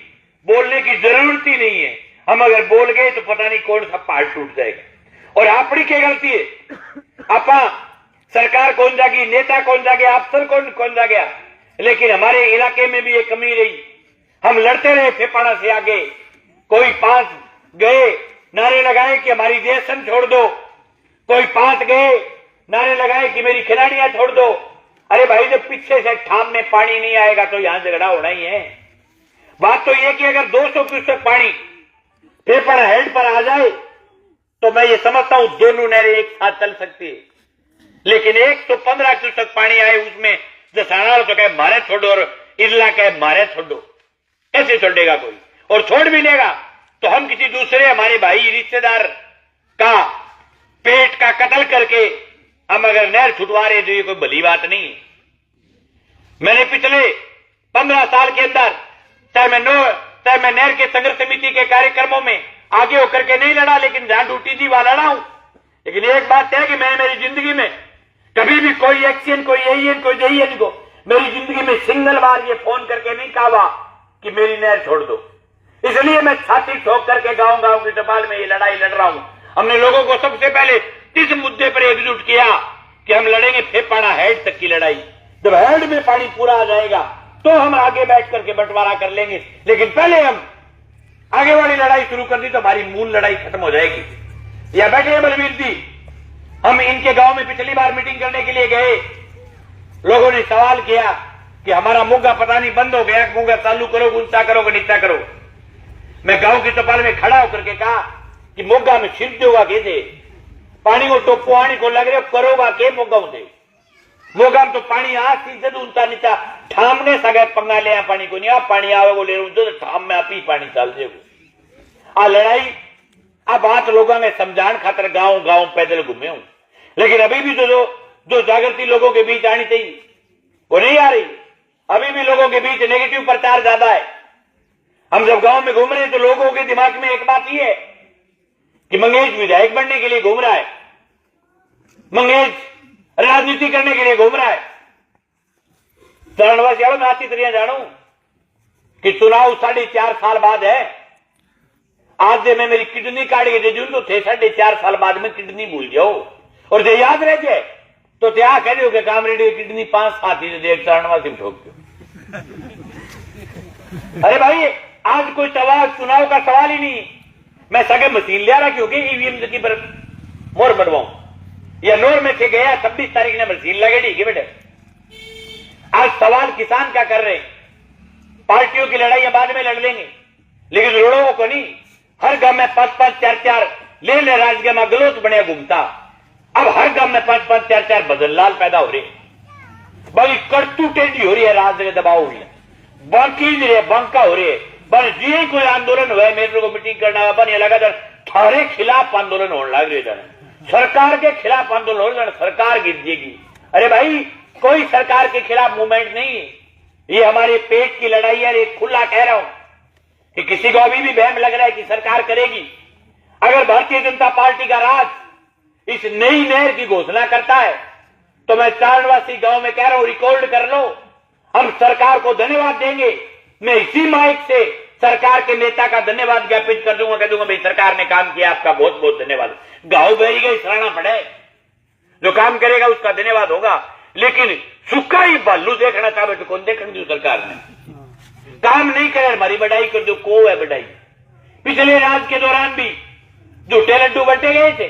बोलने की जरूरत ही नहीं है। हम अगर बोल गए तो पता नहीं कौन सा पहाड़ टूट जाएगा। और आपकी क्या गलती है? आपा सरकार कौन जागी, नेता कौन जागे, अफसर कौन जा गया, लेकिन हमारे इलाके में भी ये कमी रही। हम लड़ते रहे फेफाना से आगे, कोई 5 गए नारे लगाए कि हमारी देशन छोड़ दो, कोई 5 गए नारे लगाए कि मेरी खिलाड़ियां छोड़ दो। अरे भाई, जब पीछे से ठाम में पानी नहीं आएगा तो यहां झगड़ा होना ही है। बात तो यह कि अगर 200 क्यूसेक पानी फेफाना हेड पर आ जाए तो मैं ये समझता हूं दोनों नहरें एक साथ चल सकती है, लेकिन 115 क्यूसेक पानी आए उसमें दसाना तो कहे मारे छोड़ो और इरला कहे मारे छोड़ो, कैसे छोड़ेगा कोई? और छोड़ भी लेगा तो हम किसी दूसरे हमारे भाई रिश्तेदार का पेट का कत्ल करके हम अगर नहर छुटवा रहे तो ये कोई भली बात नहीं है। मैंने पिछले 15 साल के अंदर चाहे मैं नहर के संघर्ष समिति के कार्यक्रमों में आगे होकर के नहीं लड़ा, लेकिन जहां ड्यूटी थी वहां लड़ा हूं। लेकिन एक बात है कि मैं मेरी जिंदगी में कभी भी कोई एक्सीएन, कोई एएन, कोई जेईएन को मेरी जिंदगी में सिंगल बार ये फोन करके नहीं कहा कि मेरी नहर छोड़ दो। इसलिए मैं छाती ठोक करके गांव गांव की टपाल में ये लड़ाई लड़ रहा हूं। हमने लोगों को सबसे पहले इस मुद्दे पर एकजुट किया कि हम लड़ेंगे फेफाना हेड तक की लड़ाई। जब हेड में पानी पूरा आ जाएगा तो हम आगे बैठ करके बंटवारा कर लेंगे, लेकिन पहले हम आगे वाली लड़ाई शुरू कर दी तो हमारी मूल लड़ाई खत्म हो जाएगी। या बैठे बलवीर जी, हम इनके गांव में पिछली बार मीटिंग करने के लिए गए, लोगों ने सवाल किया कि हमारा मुग्गा पता नहीं बंद हो गया, मुग्गा चालू करो, ऊंचा करो कि नीचा करो। मैं गांव की टपाल में खड़ा होकर के कहा कि मुग्गा में छिप दोगा कैसे, पानी को टोपो आने को लग रहे करोगा के मुग्गा से, मुग्गा में तो पानी आ सीधे ऊंचा नीचा ठामने सगे पंगा ले पानी को नहीं, आप पानी आवे वो ले तो ठाम में आप ही पानी चल देगो। आ लड़ाई आ बात लोगों ने समझाने खातर गांव गांव पैदल घूमे हूं, लेकिन अभी भी जो जागृति लोगों के बीच आनी चाहिए वो नहीं आ रही। अभी भी लोगों के बीच नेगेटिव प्रचार ज्यादा है। हम जब गांव में घूम रहे हैं तो लोगों के दिमाग में एक बात ही है कि मंगेश विधायक बनने के लिए घूम रहा है, मंगेश राजनीति करने के लिए घूम रहा है। चरणवासी मैं अच्छी तरह जानू कि चुनाव 4.5 साल बाद है आज दे मैं मेरी किडनी काट के दे दूं तो थे 4.5 साल बाद में किडनी भूल जाओ और जे याद रह जाए तो त्या कह रहे हो कि कामरेडी किडनी 5 साथ ही देख चारणवासी में ठोक दो। अरे भाई आज कोई चुनाव का सवाल ही नहीं। मैं सगे मशीन लिया रहा क्योंकि ईवीएम की पर मोर बनवाऊं या नोर में से गया 26 तारीख ने मशीन लगेगी कि बेटे। आज सवाल किसान का कर रहे हैं। पार्टियों की लड़ाई बाद में लड़ लेंगे लेकिन लोगों को नहीं। हर गांव में 5-5 4-4 ले राजगीय में गलोच बने घूमता। अब हर गांव में 5-5 4-4 बदललाल पैदा हो रहे। बड़ी करतू टेढ़ी हो रही है, राजगीय दबाव हो रही है, बाकी रहे बंका हो रही है। बस जी कोई आंदोलन हुआ है मेरे को मीटिंग करना बन लगातार थारे खिलाफ आंदोलन होने लग रहे। सरकार के खिलाफ आंदोलन हो रहा, सरकार गिर जाएगी। अरे भाई कोई सरकार के खिलाफ मूवमेंट नहीं है, ये हमारे पेट की लड़ाई है। ये खुला कह रहा हूं कि किसी को अभी भी बहम लग रहा है कि सरकार करेगी। अगर भारतीय जनता पार्टी का राज इस नई नहर की घोषणा करता है तो मैं चारणवासी गांव में कह रहा हूं, रिकॉर्ड कर लो, हम सरकार को धन्यवाद देंगे। मैं इसी माइक से सरकार के नेता का धन्यवाद ज्ञापित कर दूंगा, कह दूंगा भाई सरकार ने काम किया, आपका बहुत बहुत धन्यवाद। गांव बेरी गई सराहना पड़े, जो काम करेगा उसका धन्यवाद होगा। लेकिन सुखा ही बालू देखना चाहे तो कौन देखने दी सरकार ने काम नहीं करे, हमारी बढ़ाई कर दो को है बढ़ाई। पिछले राज के दौरान भी झूठे लड्डू बंटे गए थे,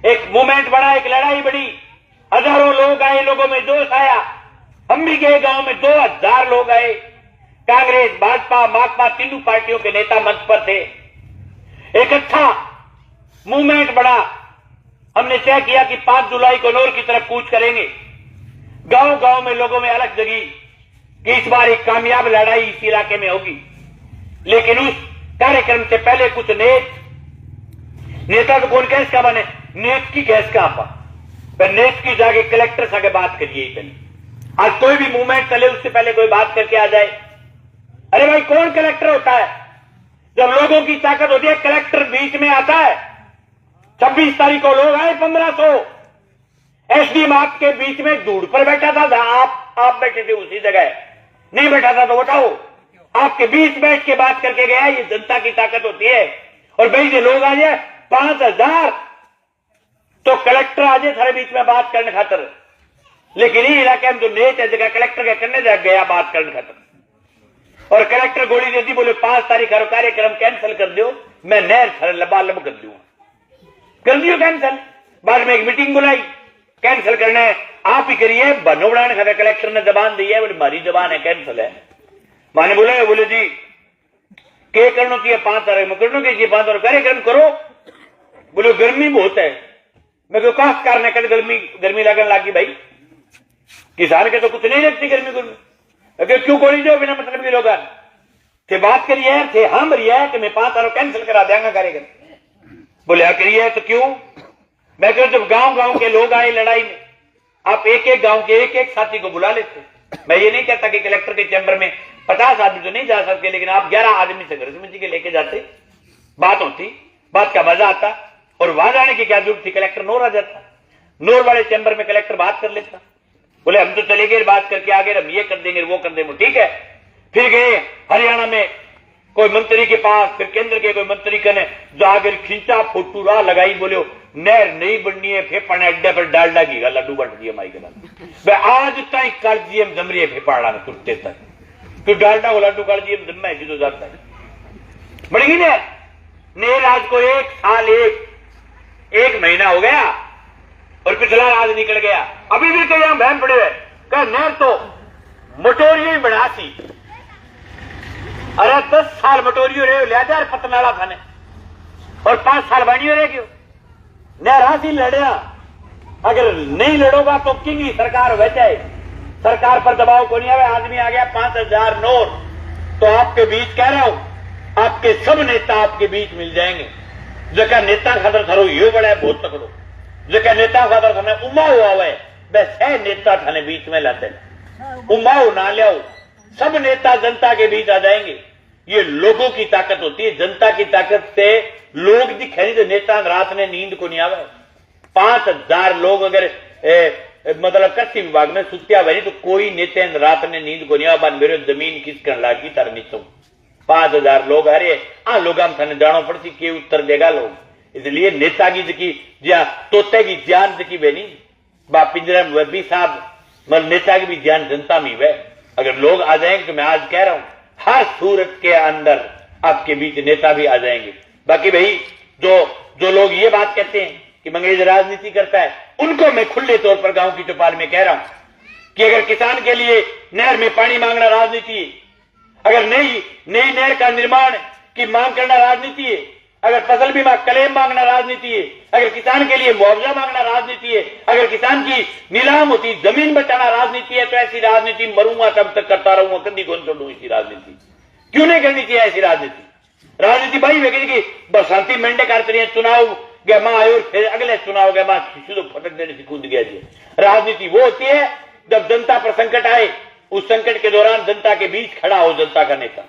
एक मूवमेंट बड़ा, एक लड़ाई बड़ी, हजारों लोग आए, लोगों में जोश आया। हम भी गए गांव में 2000 लोग आए। कांग्रेस भाजपा माकपा तीनों पार्टियों के नेता मंच पर थे। एक अच्छा मूवमेंट बड़ा। हमने तय किया कि 5 जुलाई को नौर की तरफ कूच करेंगे। गांव गांव में लोगों में अलग जगी कि इस बार एक कामयाब लड़ाई इस इलाके में होगी। लेकिन उस कार्यक्रम से पहले कुछ नेता तो कौन कैस का बने, नेत की कैस का आपा पर नेत की जाके कलेक्टर से बात करिए। पहले आज कोई भी मूवमेंट चले उससे पहले कोई बात करके आ जाए। अरे भाई कौन कलेक्टर होता है? जब लोगों की ताकत होती है कलेक्टर बीच में आता है। 26 तारीख को लोग आए 1500। एसडीएम आपके बीच में दूर पर बैठा था, आप बैठे थे उसी जगह, नहीं बैठा था तो बताओ, आपके बीच बैठ के बात करके गया। ये जनता की ताकत होती है। और भाई जो लोग आ जाए 5000 तो कलेक्टर आ जाए थारे बीच में बात करने खातर। लेकिन ये इलाके में जो नेता है जगह कलेक्टर के करने जा गया बात करने खातर, और कलेक्टर गोली देती, बोले 5 तारीख का कार्यक्रम कैंसिल कर दो, मैं नहर लबालब कर दूंगा। कर दियो कैंसिल। बाद में एक मीटिंग बुलाई, कैंसिल करना है आप ही करिए, बनो बनाने खाते। कलेक्टर ने जबान दी है, बोले हमारी जबान है, कैंसिल है। माने बोले जी के करना चाहिए 5 तारीख में करना चाहिए 5 तारीख कार्यक्रम करो। बोले गर्मी बहुत है। मैं क्यों काश कारण कहते गर्मी लगने लगी। भाई किसान के तो कुछ नहीं लगती गर्मी। अगर क्यों कोई जो बिना मतलब के लोग थे बात करिए थे हम रिया कि मैं 5 तारीख कैंसिल करा देंगे कार्यक्रम। बोले करिए तो क्यों? मैं कहूं जब गांव गांव के लोग आए लड़ाई में, आप एक एक गांव के एक एक साथी को बुला लेते। मैं ये नहीं कहता कि कलेक्टर के चैम्बर में 50 आदमी तो नहीं जा सकते, लेकिन आप 11 आदमी संघर्ष समिति के लेके जाते, बात होती, बात का मजा आता। और वहां जाने की क्या जरूरत थी? कलेक्टर नोर आ जाता, नोर वाले चैम्बर में कलेक्टर बात कर लेता। बोले हम तो चले गए, बात करके आ गए, हम ये कर देंगे वो कर देंगे, ठीक है। फिर गए हरियाणा में कोई मंत्री के पास, फिर केंद्र के कोई मंत्री कने जाकर खींचा, फोटू राह लगाई, बोले नहर नहीं बननी है, फेफड़ अड्डे पर डालडा की लड्डू बंट दिया माई के बाद। आज तक कर दिए जमरिए फेफाड़ा ने तुरते तक तो डालडा को लड्डू कर दिए जम्मा है जो जाता है बढ़ी ने आज को 1 साल 1 महीना हो गया और पिछला राज निकल गया। अभी भी कहीं हम बहन पड़े हुए कह नहर तो मटोरियो ही बना सी। अरे 10 साल मटोरियो रहे लिया यार पतनाला थाने और 5 साल बनियो रह गयो नहर हासिल लड़िया। अगर नहीं लड़ोगा तो किंग ही सरकार हो जाए, सरकार पर दबाव को नहीं आवे। आदमी आ गया 5000 नोट तो आपके बीच कह रहा हूं आपके सब नेता आपके बीच मिल जाएंगे। जगह नेता खातर थारो यो बड़ा है बहुत तकड़ो, जगह नेता खातर थाने उमाओ आवे बस है नेता थाने बीच में लाते उमाओ ना लियाओ। सब नेता जनता के बीच आ जाएंगे। ये लोगों की ताकत होती है, जनता की ताकत से लोग दिखे नहीं तो नेता रात ने नींद को नहीं आवे। 5000 लोग अगर मतलब कृषि विभाग में सुत्या हुआ तो कोई नेता रात ने नींद को नहीं आवा। मेरे जमीन किस कर लागी तार नीचो 5,000 लोग हरे आ लोग हम थाने जानो पड़ती के उत्तर देगा लोग। इसलिए नेतागी जकी ज्या तोते की जान जकी बेनी बा पिंजरा में भी साहब मल नेता की भी जान जनता में वे। अगर लोग आ जाएंगे तो मैं आज कह रहा हूं हर सूरत के अंदर आपके बीच नेता भी आ जाएंगे। बाकी भाई जो लोग ये बात कहते हैं कि मंगेश राजनीति करता है, उनको मैं खुले तौर पर गांव की चौपाल में कह रहा हूं कि अगर किसान के लिए नहर में पानी मांगना राजनीति है, अगर नई नहर का निर्माण की मांग करना राजनीति है, अगर फसल बीमा क्लेम मांगना राजनीति है, अगर किसान के लिए मुआवजा मांगना राजनीति है, अगर किसान की नीलाम होती जमीन बचाना राजनीति है, तो ऐसी राजनीति मरूंगा तब तक करता रहूंगा, कभी कौन छोड़ू ऐसी राजनीति। क्यों नहीं करनी चाहिए ऐसी राजनीति? राजनीति भाई वे कि बरसाती मेंढे करते हैं, चुनाव गया मां आयो फिर अगले चुनाव गया मां सीधो फटक देने से कूद गया जी। राजनीति वो होती है जब जनता पर संकट आए, उस संकट के दौरान जनता के बीच खड़ा हो जनता का नेता,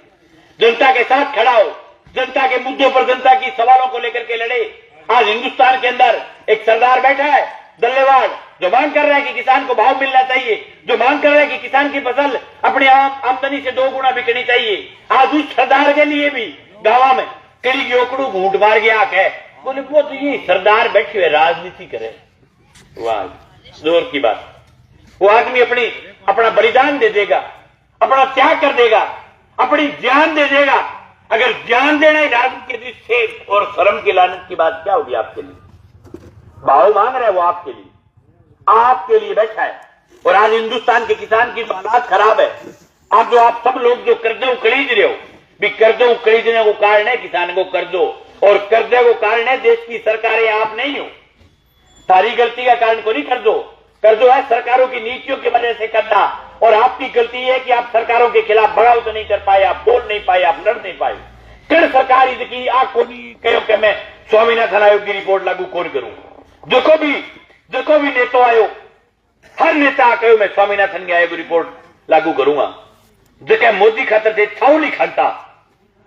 जनता के साथ खड़ा हो, जनता के मुद्दों पर जनता की सवालों को लेकर के लड़े। आज हिंदुस्तान के अंदर एक सरदार बैठा है दल्लेवाड़, जो मांग कर रहा है कि किसान को भाव मिलना चाहिए, जो मांग कर रहा है कि किसान की फसल अपने आमदनी से 2 गुना बिकनी चाहिए। आज उस सरदार के लिए भी गांव में कड़ी की ओकड़ू घूट मार गया है, बोले वो तो ये सरदार बैठे हुए राजनीति करे। वाह जोर की बात। वो आदमी अपना बलिदान दे देगा, अपना त्याग कर देगा, अपनी जान दे देगा। अगर जान देना ही राजनीति की दृष्टि से और शर्म की लानत की बात क्या होगी आपके लिए? भाव मांग रहा है वो आपके लिए बैठा है। और आज हिंदुस्तान के किसान की हालात खराब है। आप सब लोग जो कर्जे खरीद रहे हो, भी कर्जों खरीदने को कारण है किसान को कर्जो, और कर्जे को कारण है देश की सरकारें, आप नहीं हो। सारी गलती का कारण को नहीं कर्जो है सरकारों की नीतियों की वजह से करना। और आपकी गलती है कि आप सरकारों के खिलाफ बगावत नहीं कर पाए, आप बोल नहीं पाए, आप लड़ नहीं पाए। कड़ सरकार की आप को कहो कि मैं स्वामीनाथन आयोग की रिपोर्ट लागू कौन करूंगा। जो भी नेता आयो, हर नेता कहो मैं स्वामीनाथन की आयोग रिपोर्ट लागू करूंगा। जो मोदी खातर थे छावली खाता,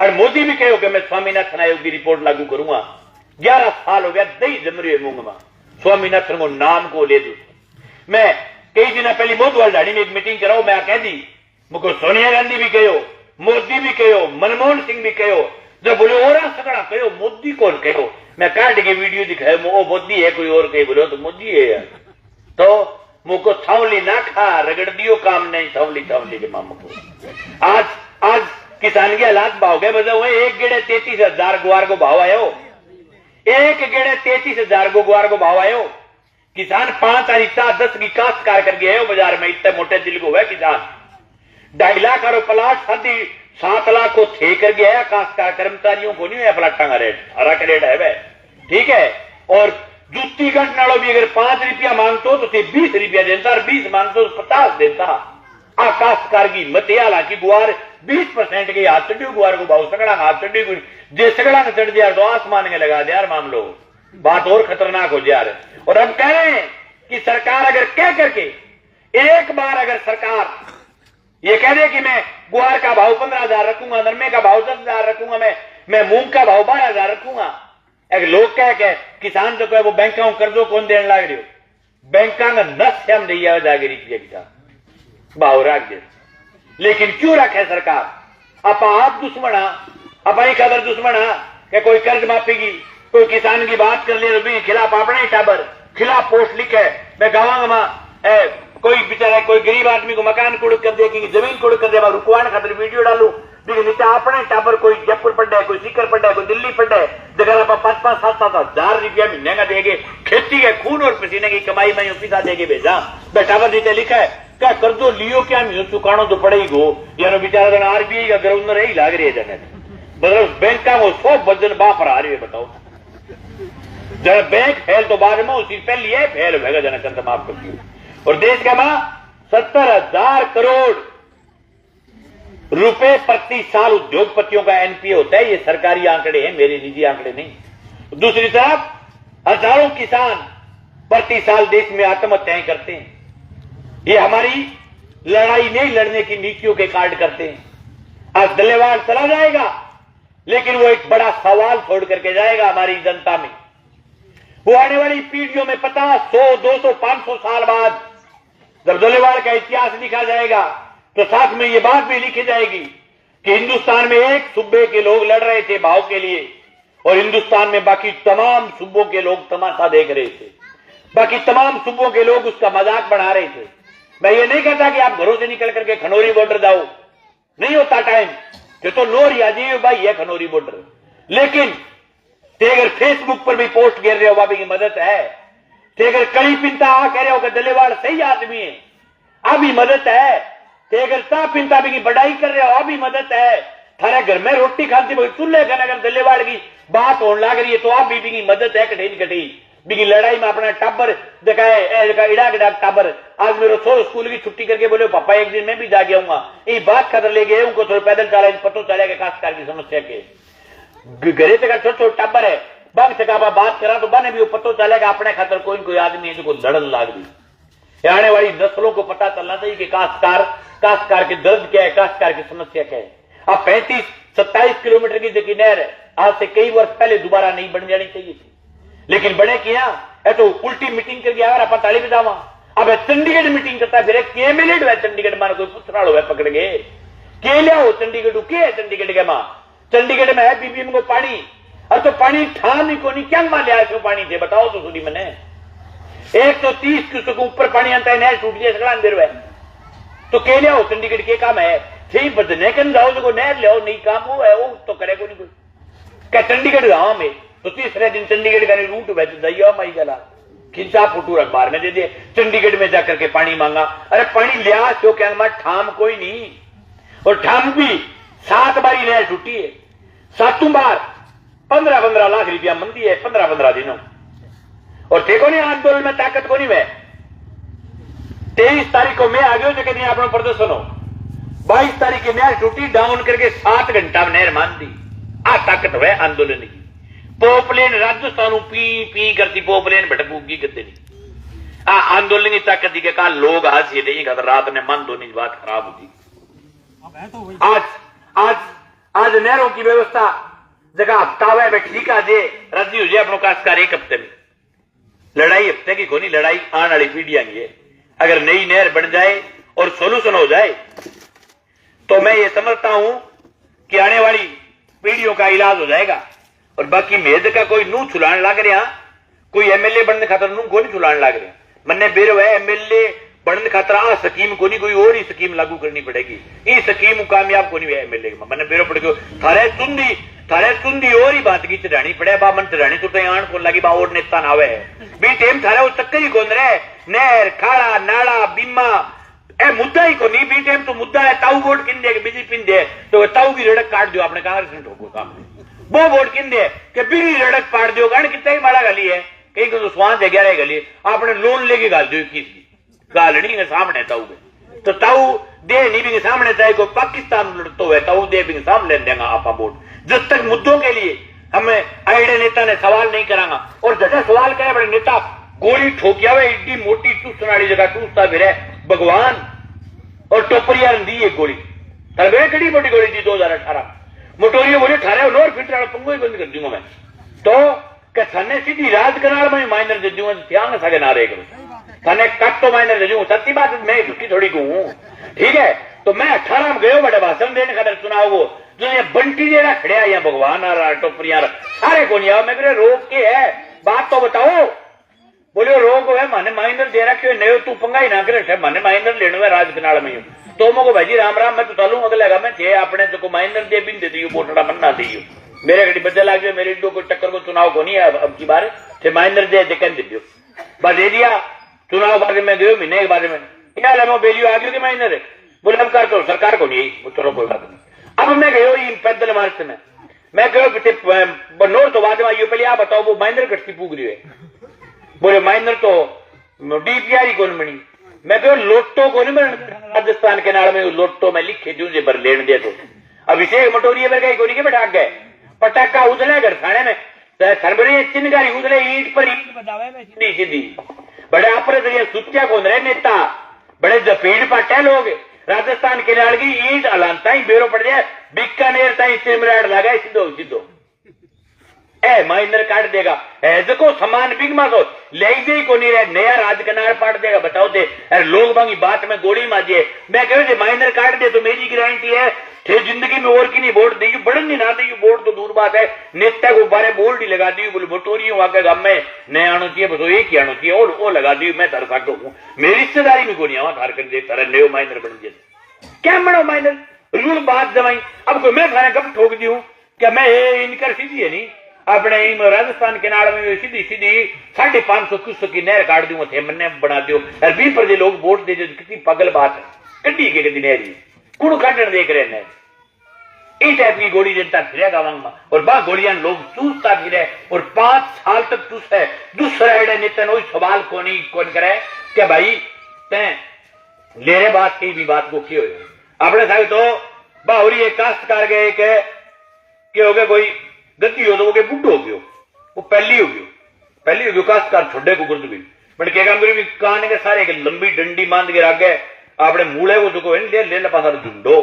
और मोदी भी कहो कि मैं स्वामीनाथन आयोग की रिपोर्ट लागू करूंगा। 11 साल हो गया दही जम रही है मूंग में, स्वामीनाथन को नाम को ले दू। मैं कई दिन पहले मोदवाल ढाणी में एक मीटिंग कराओ, मैं कह दी मुझको सोनिया गांधी भी कहो, मोदी भी कहो, मनमोहन सिंह भी कहो, जब बोले और सगड़ा कहो, मोदी कौन कहो। मैं काट के वीडियो दिखाए वो मोदी है, कोई और कहीं बोलो तो मोदी है यार। तो मुझको थावली ना खा रगड़ दियो काम नहीं, थावली के मामू को। आज किसान के हालात भाव गए बजा हुए। एक गेड़े 33,000 गुआर को भाव आयो, एक गेड़े 33,000 गुआर को भाव आयो। किसान 5 तारीखा 10 की काश्तकार कर गए बाजार में, इतने मोटे दिल को है किसान। 2.5 लाख और प्लाट 7 लाख को थे कर गया काश्तकार, कर्मचारियों को नहीं है प्लाटा का रेट, हरा का रेट है वह, ठीक है। और जुत्ती गंठ नाड़ो भी अगर 5 रुपया मांगतो तो 20 रुपया देता, और 20 मांगतो तो 50 देता। काश्तकार की हिम्मत है। हालांकि गुआर 20% के हाथ चढ़ी, गुआर को भाव सगड़ा हाथ चढ़ी, जे सगड़ा चढ़ दिया तो आसमान में लगा दिया मामलो, बात और खतरनाक हो जा रही। और अब कह रहे हैं कि सरकार अगर कह करके एक बार अगर सरकार ये कह दे कि मैं गुआर का भाव 15,000 रखूंगा, नरमे का भाव 10,000 रखूंगा, मैं मूंग का भाव 12,000 रखूंगा। अगर लोग कह के किसान जो कहे वो बैंकों कर्जों कौन देने लग रही हो, बैंका नस हम दिया जागेरी किसान भाव रख दे। लेकिन क्यों रखे सरकार? आप दुश्मन अपनी खबर दुश्मन कि कोई कर्ज माफी की, कोई किसान की बात कर ले तो खिलाफ अपने ही टाबर खिलाफ पोस्ट लिखे। मैं गाँव कोई बेचारा कोई गरीब आदमी को मकान कुड़ कर दे, जमीन कुड़ कर दे, रुकवाने खातिर वीडियो डालू, लेकिन नीचे अपने टाबर कोई जयपुर पड़ है, कोई सीकर पड़ है, कोई दिल्ली पड़ है, जगह आप 5-5, 7-7 हजार रुपया महीने का देंगे। खेती के खून और पसीने की कमाई में पिता देके भेजा, टाबर नीचे लिखा है क्या कर्जो लियो क्या मैं चुकानो तो पड़े गो। यार बेचारा आरबीआई का गवर्नर ही लाग रही है जगह, मतलब बैंक का वो 100 वजन बाप रहा रही है। बताओ जरा बैंक फैल तो बाद में उसी पहले ये फैल होगा जनक माफ कर। और देश का मां 70,000 करोड़ रुपए प्रति साल उद्योगपतियों का एनपीए होता है। ये सरकारी आंकड़े हैं, मेरे निजी आंकड़े नहीं। दूसरी तरफ हजारों किसान प्रति साल देश में आत्महत्याएं करते हैं। ये हमारी लड़ाई नहीं लड़ने की नीतियों के कार्ड करते हैं। आज दल्लेवाड़ चला जाएगा, लेकिन वो एक बड़ा सवाल छोड़ करके जाएगा हमारी जनता में। वो आने वाली पीढ़ियों में 50, 100, 200, 500 साल बाद जब दल्लेवाड़ का इतिहास लिखा जाएगा तो साथ में ये बात भी लिखी जाएगी कि हिंदुस्तान में एक सूबे के लोग लड़ रहे थे भाव के लिए और हिंदुस्तान में बाकी तमाम सूबों के लोग तमाशा देख रहे थे, बाकी तमाम सूबों के लोग उसका मजाक बना रहे थे। मैं ये नहीं कहता कि आप घरों से निकल करके खनौरी बॉर्डर जाओ, नहीं होता टाइम कि तो लोर याजी भाई है खनौरी बॉर्डर, लेकिन ते अगर फेसबुक पर भी पोस्ट गिर रहे हो बाबी की मदद है, ते अगर कड़ी पिंता आ कह रहे हो कि दलेवाड़ सही आदमी है अभी मदद है, ते अगर ता पिंता भी की बढ़ाई कर रहे हो अभी मदद है, थारे घर में रोटी खाती चूल्हे का अगर दलेवाड़ की बात होने लग रही है तो आप भी की मदद है कठिन कठी बिगी लड़ाई में अपना टाबर दिखाए इड़ा गिड़ा टाबर आज मेरे सो स्कूल की छुट्टी करके बोले पापा एक दिन मैं भी जा आऊंगा ये बात खतर ले गए उनको थोड़ा पैदल चला पतो चलेगा खासकर की समस्या के घरे तक छोटे छोटे टाबर है बग से बात करा तो बने भी वो पतो चलेगा अपने खातर कोई आदमी है जो लड़न लाग दी। आने वाली नस्लों को पता चलना चाहिए कि काश्तकार के दर्द क्या है, काश्तकार की समस्या क्या है। अब 35-27 किलोमीटर की जो नहर है आज से कई वर्ष पहले दोबारा नहीं बन जानी चाहिए थी, लेकिन बने किया है तो उल्टी मीटिंग करके आया आप ताली बजावा। अब चंडीगढ़ मीटिंग करता है फिर के मिनट है चंडीगढ़ मानो कोई पुछराड़ हो पकड़ गए के लिया चंडीगढ़ के है चंडीगढ़ के मां चंडीगढ़ में है बीबीएम को पानी और तो पानी ठान ही कोनी क्या मान लिया क्यों पानी थे बताओ तो सुनी मैंने 130 क्यूसेक ऊपर पानी आता है नहर टूट गया सगड़ा अंदर है तो के लिया चंडीगढ़ के काम है थी बदने कन जाओ जो नहर ले नहीं काम वो है वो तो करे को नहीं कोई क्या चंडीगढ़ गांव में तो तीसरे दिन चंडीगढ़ का रूट में जाइए माई गला खिंचा फुटू अखबार में दे दिए चंडीगढ़ में जाकर के पानी मांगा। अरे पानी लिया क्यों क्या ठाम कोई नहीं और ठाम भी 7 बारी नहर टूटी है 7 बार 15-15 लाख रुपया मंदी है 15-15 दिनों और देखो नहीं आंदोलन में ताकत को नहीं वह 23 तारीख को मैं आ गया जो कहते अपना प्रदर्शन हो 22 तारीख की नहर टूटी डाउन करके 7 घंटा में नहर मान दी आ ताकत है आंदोलन की। पोपलेन राजस्थान पी पी करती पोपलेन भटकूगी करते नहीं आ आंदोलन की ताकत के कहा लोग आज ये नहीं कहते रात ने मन धोने की बात खराब होती। आज नहरों की व्यवस्था जगह हफ्ता हुआ ठीक है जे रद्दी हो जाए अपनों काश्तकार एक हफ्ते में लड़ाई हफ्ते की कोनी लड़ाई आने वाली पीढ़ियां की है। अगर नई नहर बन जाए और सोल्यूशन हो जाए तो मैं ये समझता हूं कि आने वाली पीढ़ियों का इलाज हो जाएगा। और बाकी मेद का कोई नू छुलान लग रहा कोई एमएलए बनने खातर नू को नहीं छुलान लग रहा मन्ने बेरो है एमएलए बनने खातर आ स्कीम को नहीं कोई और ही स्कीम लागू करनी पड़ेगी ये स्कीम कामयाब को नहीं है एमएलए मन्ने बेरो पड़ेगा थारे चुंदी और ही बात की चढ़ानी पड़े बा मन चढ़ानी तो आन को लगी बा और नेता ना आवे बी टेम थारे वो चक्कर ही कौन रहे नहर खाड़ा नाड़ा बीमा ए मुद्दा ही को नहीं बी टेम तो मुद्दा है ताऊ वोट किन दे बीजेपी दे तो ताऊ की रड़क काट दो आपने कांग्रेस ने ठोको काम वो वोट किन दे कि बिरी रड़क पाट दो गण कितना ही माड़ा गली है कहीं को तो स्वान दे 11 गली आपने लोन लेके गाल दो 21 की गालनी के सामने ताऊ के तो ताऊ दे नहीं भी सामने चाहे को पाकिस्तान लड़तो है ताऊ दे भी सामने देंगे आप वोट जब तक मुद्दों के लिए हमें आईडे नेता ने सवाल नहीं करांगा और जैसे सवाल करे बड़े नेता गोली ठोकिया हुआ इड्डी मोटी टूसने वाली जगह टूसता फिर है भगवान और टोपरिया दी एक गोली तरबे कड़ी मोटी गोली दी 2018 मोटोरियो बोले थारे नोर फिल्टर पंगो ही बंद कर दूंगा मैं तो क्या थाने सीधी राज कनाल में माइनर दे दूंगा ध्यान सके ना रहे करो थाने कट तो माइनर दे दूंगा सच्ची बात मैं झूठी थोड़ी कहूं ठीक है। तो मैं 18 में गयो बड़े भाषण देने खातर चुनाव वो जो ये बंटी जेड़ा खड़िया या भगवान आ रहा टोपरिया सारे को नहीं आओ मैं मेरे रोक के है बात तो बताओ बोले रोग है माने माइनर दे रखे नयो तू पंगा ही ना करे माने माइनर लेने में राज कनाल में तो मको भाई राम राम मैं तो चलू अगलेगा मैं थे अपने तो माइनर दे बिन दे दी बोटड़ा बनना दी मेरे घड़ी बदल आ गया मेरे को टक्कर को चुनाव को नहीं है अब की बार थे माइनर दे देखन दे दियो बस दे दिया चुनाव बारे में गयो महीने के बारे में क्या लगा बेलियो आ गयो कि माइनर बोले हम कर तो सरकार को नहीं चलो कोई बात नहीं। अब मैं गयो पैदल मार्च में मैं गयो नोर तो बाद में पहले आप बताओ वो माइनर कटती पूग रही है बोले माइनर तो डीपीआर ही कौन बनी मैं कहो लोटो को नहीं बन राजस्थान के नाड़ में लोटो में लिखे जूझे पर लेन दे तो अभिषेक मटोरिया पर गए कोनी के बैठा गए पटाखा उजले घर खाने में थरबड़ी चिनगारी उजले ईट पर ईट बजावे में सीधी सीधी बड़े अपराध सुत्या कौन रहे नेता बड़े जपेड़ पाटे लोग राजस्थान के नाड़ की ईट अलांता ही बेरो पड़ जाए बीकानेर ताई चिमराड़ लगा सीधो सीधो ए माइनर काट देगा ऐसे को समान बिग मासो ले गई को नहीं रहे नया राज कनार पाट देगा बताओ दे लोग बांगी बात में गोली मारिए मैं कह माइनर काट दे तो मेरी गारंटी है थे जिंदगी में और की नहीं वोट दी बढ़न नहीं ना दी वोट तो दूर बात है। नेता को बारे बोल ही लगा दी बोले बटोरी आगे गांव में नहीं आना चाहिए बस एक ही आना चाहिए और वो लगा दी मैं तर सकता हूँ मेरी रिश्तेदारी में को नहीं आवा थार कर दे तरह नयो माइनर बन गया क्या बनो माइनर रूल बात जमाई। अब कोई मैं खाना कब ठोक दी हूँ क्या मैं इनकर सीधी है नहीं अपने राजस्थान के नाड़ में सीधी सीधी 550 क्यूसेक की नहर काट दी थे मैंने बना दियो और 20 पर लोग वोट दे कितनी पागल बात है कड्डी के कदी नहरी कुड़ काटन देख रहे हैं इस टाइप की गोली जनता फिर गाँव में और बा गोलियां लोग चूसता फिर और 5 साल तक चूस है दूसरा एडे नितन वही सवाल कौन करे क्या भाई ते ले रहे बात की भी बात को क्यों अपने साहब तो बाहरी एक काश्तकार गए कि हो गया कोई गति हो तो वो बुढ़ हो गयो वो पहली हो गयो काश्तकार छोड़े को गुर्द गई बट क्या काम करी कान के सारे के लंबी डंडी बांध के रख गए आपने मूले को जो ले पासा झुंडो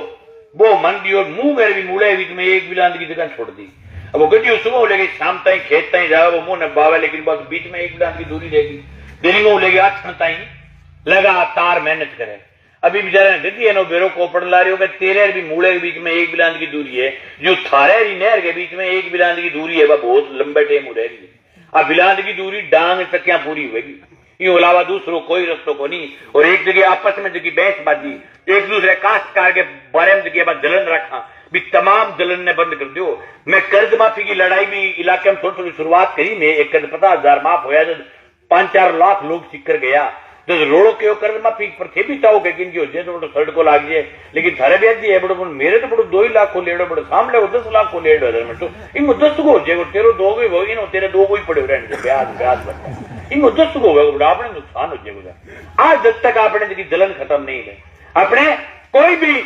वो मन दियो मुंह मेरे भी मूले बीच में एक बिलांद की जगह छोड़ दी। अब वो गड्डी सुबह लेके शाम तक खेत तक जाए वो मुंह न बावे लेकिन बस बीच में एक बिलांद की दूरी रहेगी दिन को लेके 8 तक लगातार मेहनत करे। अभी बेचारे गति है नो बेरो को पड़ ला रही हो तेरे भी मूले के बीच में एक बिलांद की दूरी है जो थारे नहर के बीच में एक बिलांद की दूरी है वह बहुत लंबे टाइम हो रही है। अब बिलांद की दूरी डांग तक क्या पूरी होगी इन अलावा दूसरों कोई रस्तों को नहीं। और एक जगह आपस में जगह बहसबाजी एक दूसरे काश्तकार के बारे में जगह जलन रखा भी तमाम जलन ने बंद कर दियो। मैं कर्ज माफी की लड़ाई भी इलाके में थोड़ी थोड़ी शुरुआत करी मैं एक 50,000 माफ होया जब 5-4 लाख लोग सीख कर गया तो रोड़ो के कर्ज माफी पर थे भी चाहो कि किन की हो थर्ड को लाग जाए लेकिन थारे ब्याज दी है बड़ो मेरे तो बड़ो 2 लाख को लेड़ो बड़ो सामने 10 लाख को लेड़ो इन 10 को हो जाएगा तेरे 2 गई हो इन तेरे 2 को ही पड़े रहने ब्याज ब्याज बनता इन 10 को होगा अपने नुकसान हो जाएगा। आज जब तक आपने की जलन खत्म नहीं है अपने कोई भी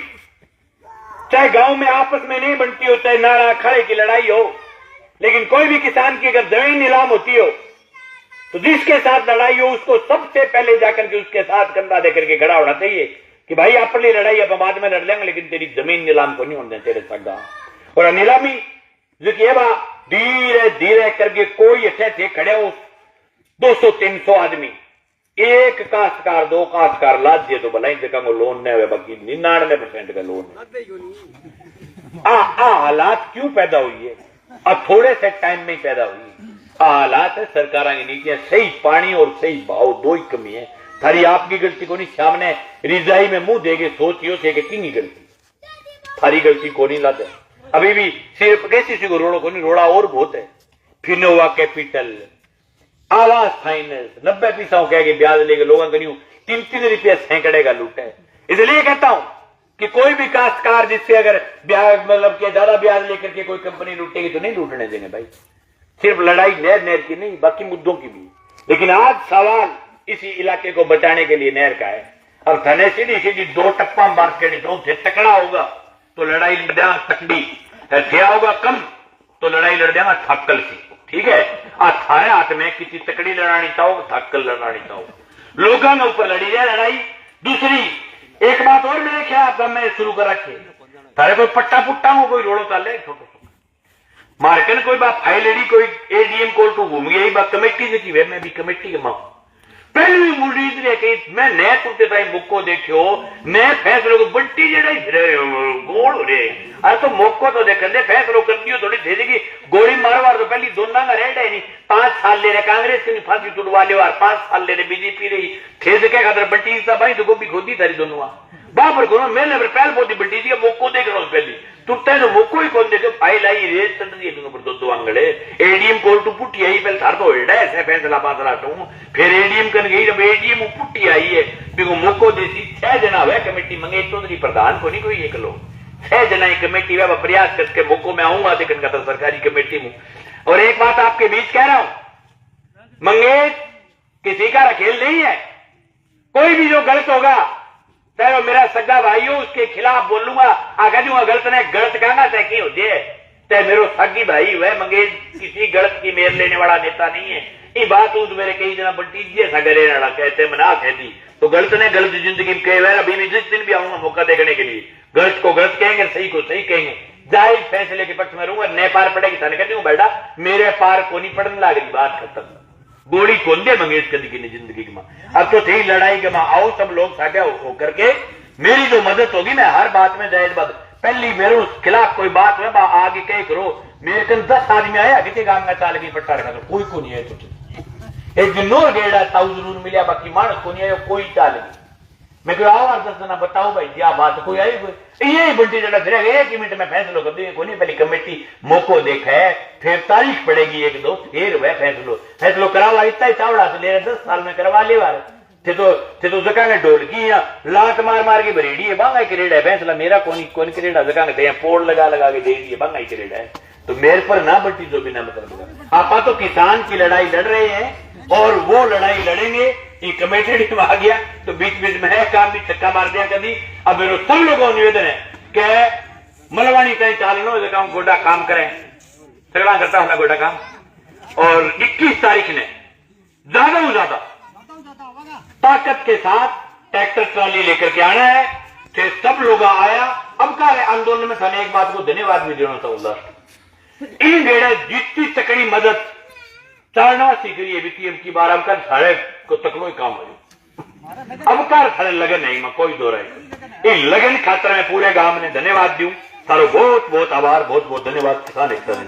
चाहे गांव में आपस में नहीं बनती हो चाहे नारा खड़े की लड़ाई हो लेकिन कोई भी किसान की अगर जमीन नीलाम होती हो तो जिसके साथ लड़ाई हो उसको सबसे पहले जाकर के उसके साथ कंधा देकर के खड़ा होना चाहिए कि भाई अपनी लड़ाई अब बाद में लड़ लेंगे लेकिन तेरी जमीन नीलाम को नहीं होने तेरे सगा। और नीलामी जो धीरे धीरे करके कोई अच्छे थे खड़े हो 200-300 आदमी एक काश्तकार 2 काश्तकार लाद दिए तो भलाई जगह लोन नहीं हुए बाकी 99% का लोन। हालात क्यों पैदा हुई है अब थोड़े से टाइम में ही पैदा हुई है। हालात है सरकार की नीतियां सही पानी और सही भाव 2 ही कमी है थारी आपकी गलती को नहीं सामने रिजाई में मुंह देके सोचियो थे कि किंगी गलती थारी गलती को नहीं लाते अभी भी सिर्फ किसी को रोड़ो को नहीं रोड़ा और बहुत है फिनोवा कैपिटल आवास फाइनेंस 90 पैसा कह के ब्याज लेके लोगों को 3-3 रुपया सैकड़े का लूट है। इसलिए कहता हूं कि कोई भी काश्तकार जिससे अगर ब्याज मतलब के ज्यादा ब्याज लेकर के कोई कंपनी लूटेगी तो नहीं लूटने देंगे भाई। सिर्फ लड़ाई नहर की नहीं बाकी मुद्दों की भी लेकिन आज सवाल इसी इलाके को बचाने के लिए नहर का है। अब थने सीधी सीधी 2 टप्पा मार के दो तकड़ा होगा तो लड़ाई लड़ देगा तकड़ी थे होगा कम तो लड़ाई लड़ देगा थक्कल से ठीक है। थारे हाथ में किसी तकड़ी लड़ानी चाहो थक्कल लड़ानी चाहो लोगों के ऊपर लड़ी जाए लड़ाई। दूसरी एक बात और मेरे ख्याल में शुरू कर रखे थारे कोई पट्टा पुट्टा हो कोई रोड़ो चाले छोटो मार्कन कोई बात फाइल लेडी कोई एडीएम कोर्ट घूम गई बात कमेटी से की मैं भी कमेटी के मां पहले भी मुड़ी इतने कि मैं नए टूटे ताई मुक्को देखियो नए फैसलों को बट्टी जड़ाई गोल हो रहे अरे तो मुक्को तो देख दे फैसलो कर दियो थोड़ी दे देगी गोली मारवार तो पहली दोनों का रेड है नहीं 5 साल ले रहे कांग्रेस की फांसी तुड़वा ले 5 साल ले रहे बीजेपी रही थे क्या खातर बट्टी भाई तो गोभी खोदी थारी दोनों बाबर को मैंने पहल पोती बट्टी थी मुक्को देख रहा हूँ पहली तुटता है मुक्को ही कौन देखे फाइल आई रेस चल रही है 2 आंगड़े एडीएम कोर्ट पुट्टी आई पहले थार तो हेडा ऐसे फैसला पास फिर एडीएम कर गई जब एडीएम पुट्टी आई है बिको मुक्को देसी 6 जना हुआ कमेटी मंगे चौधरी प्रधान को नहीं कोई एक लोग 6 जना की कमेटी हुआ प्रयास करके मुक्को में आऊंगा देखने का था सरकारी कमेटी में। और एक बात आपके बीच कह रहा हूं मंगेश किसी का खेल नहीं है कोई भी जो गलत होगा चाहे वो मेरा सगा भाई हो उसके खिलाफ बोलूंगा आगे दूंगा गलत ने गलत कहना चाहे की हो जाए चाहे मेरो सगी भाई वह मंगेश किसी गलत की मेर लेने वाला नेता नहीं है। ये बात तो मेरे कई जना बंटी जैसा करे वाला कहते मना कहती तो गलत ने गलत जिंदगी में कहे अभी भी जिस दिन भी आऊंगा मौका देखने के लिए गलत को गलत कहेंगे सही को सही कहेंगे जाहिर फैसले के पक्ष में रहूंगा नए पार पड़ेगी थाने कहती हूँ बेटा मेरे पार को नहीं पड़ने लग रही बात खत्म गोली कौन दे मंगेश कदी की जिंदगी में अब तो थी लड़ाई के मां आओ सब लोग साझा होकर के मेरी जो मदद होगी मैं हर बात में जायज बात पहली मेरे उस खिलाफ कोई बात है आगे कह करो मेरे कन 10 आदमी आया कितने गांव में चाल गई पट्टा रखा तो कोई को नहीं है तो एक दिन नोर गेड़ा था जरूर मिला बाकी मानस को नहीं आया कोई चाल गई मैं कोई आओ 10 जना बताओ भाई क्या बात कोई आई कोई यही बंटी जरा धरे एक ही मिनट में फैसलो कर देंगे कोई नहीं पहले कमेटी मौको देखा है फिर तारीख पड़ेगी एक दो फिर वह फैसलो करवा इतना ही चावड़ा से ले 10 साल में करवा ले वाले थे तो जगह ढोल की या लात मार मार के भरेड़ी है बांगा करेड़ा है फैसला मेरा कौन करेड़ा जगह पोड़ लगा के दे दिए बांगा करेड़ा है तो मेरे पर ना बट्टी जो बिना मतलब आपा तो किसान की लड़ाई लड़ रहे हैं और वो लड़ाई लड़ेंगे ये कमेटी में आ गया तो बीच बीच में है काम भी छक्का मार दिया कभी अब मेरे सब लोगों को निवेदन है कि मलवानी कहीं चालनो जगह गोडा काम करें सगड़ा करता हूं गोडा काम और 21 तारीख ने ज्यादा से ज्यादा ताकत के साथ ट्रैक्टर ट्राली लेकर के आना है फिर सब लोग आया अब का आंदोलन में थाने एक बात को धन्यवाद भी देना चाहूंगा इन बेड़ा जितनी तकड़ी मदद चारणा सीखिए बीटीएम की बार अब साढ़े को तकड़ो ही काम हो अब कार सारे लगन नहीं मैं कोई दो रहे लगन खातर मैं पूरे गांव ने धन्यवाद दूं सारो बहुत बहुत आभार बहुत बहुत धन्यवाद किसान एकता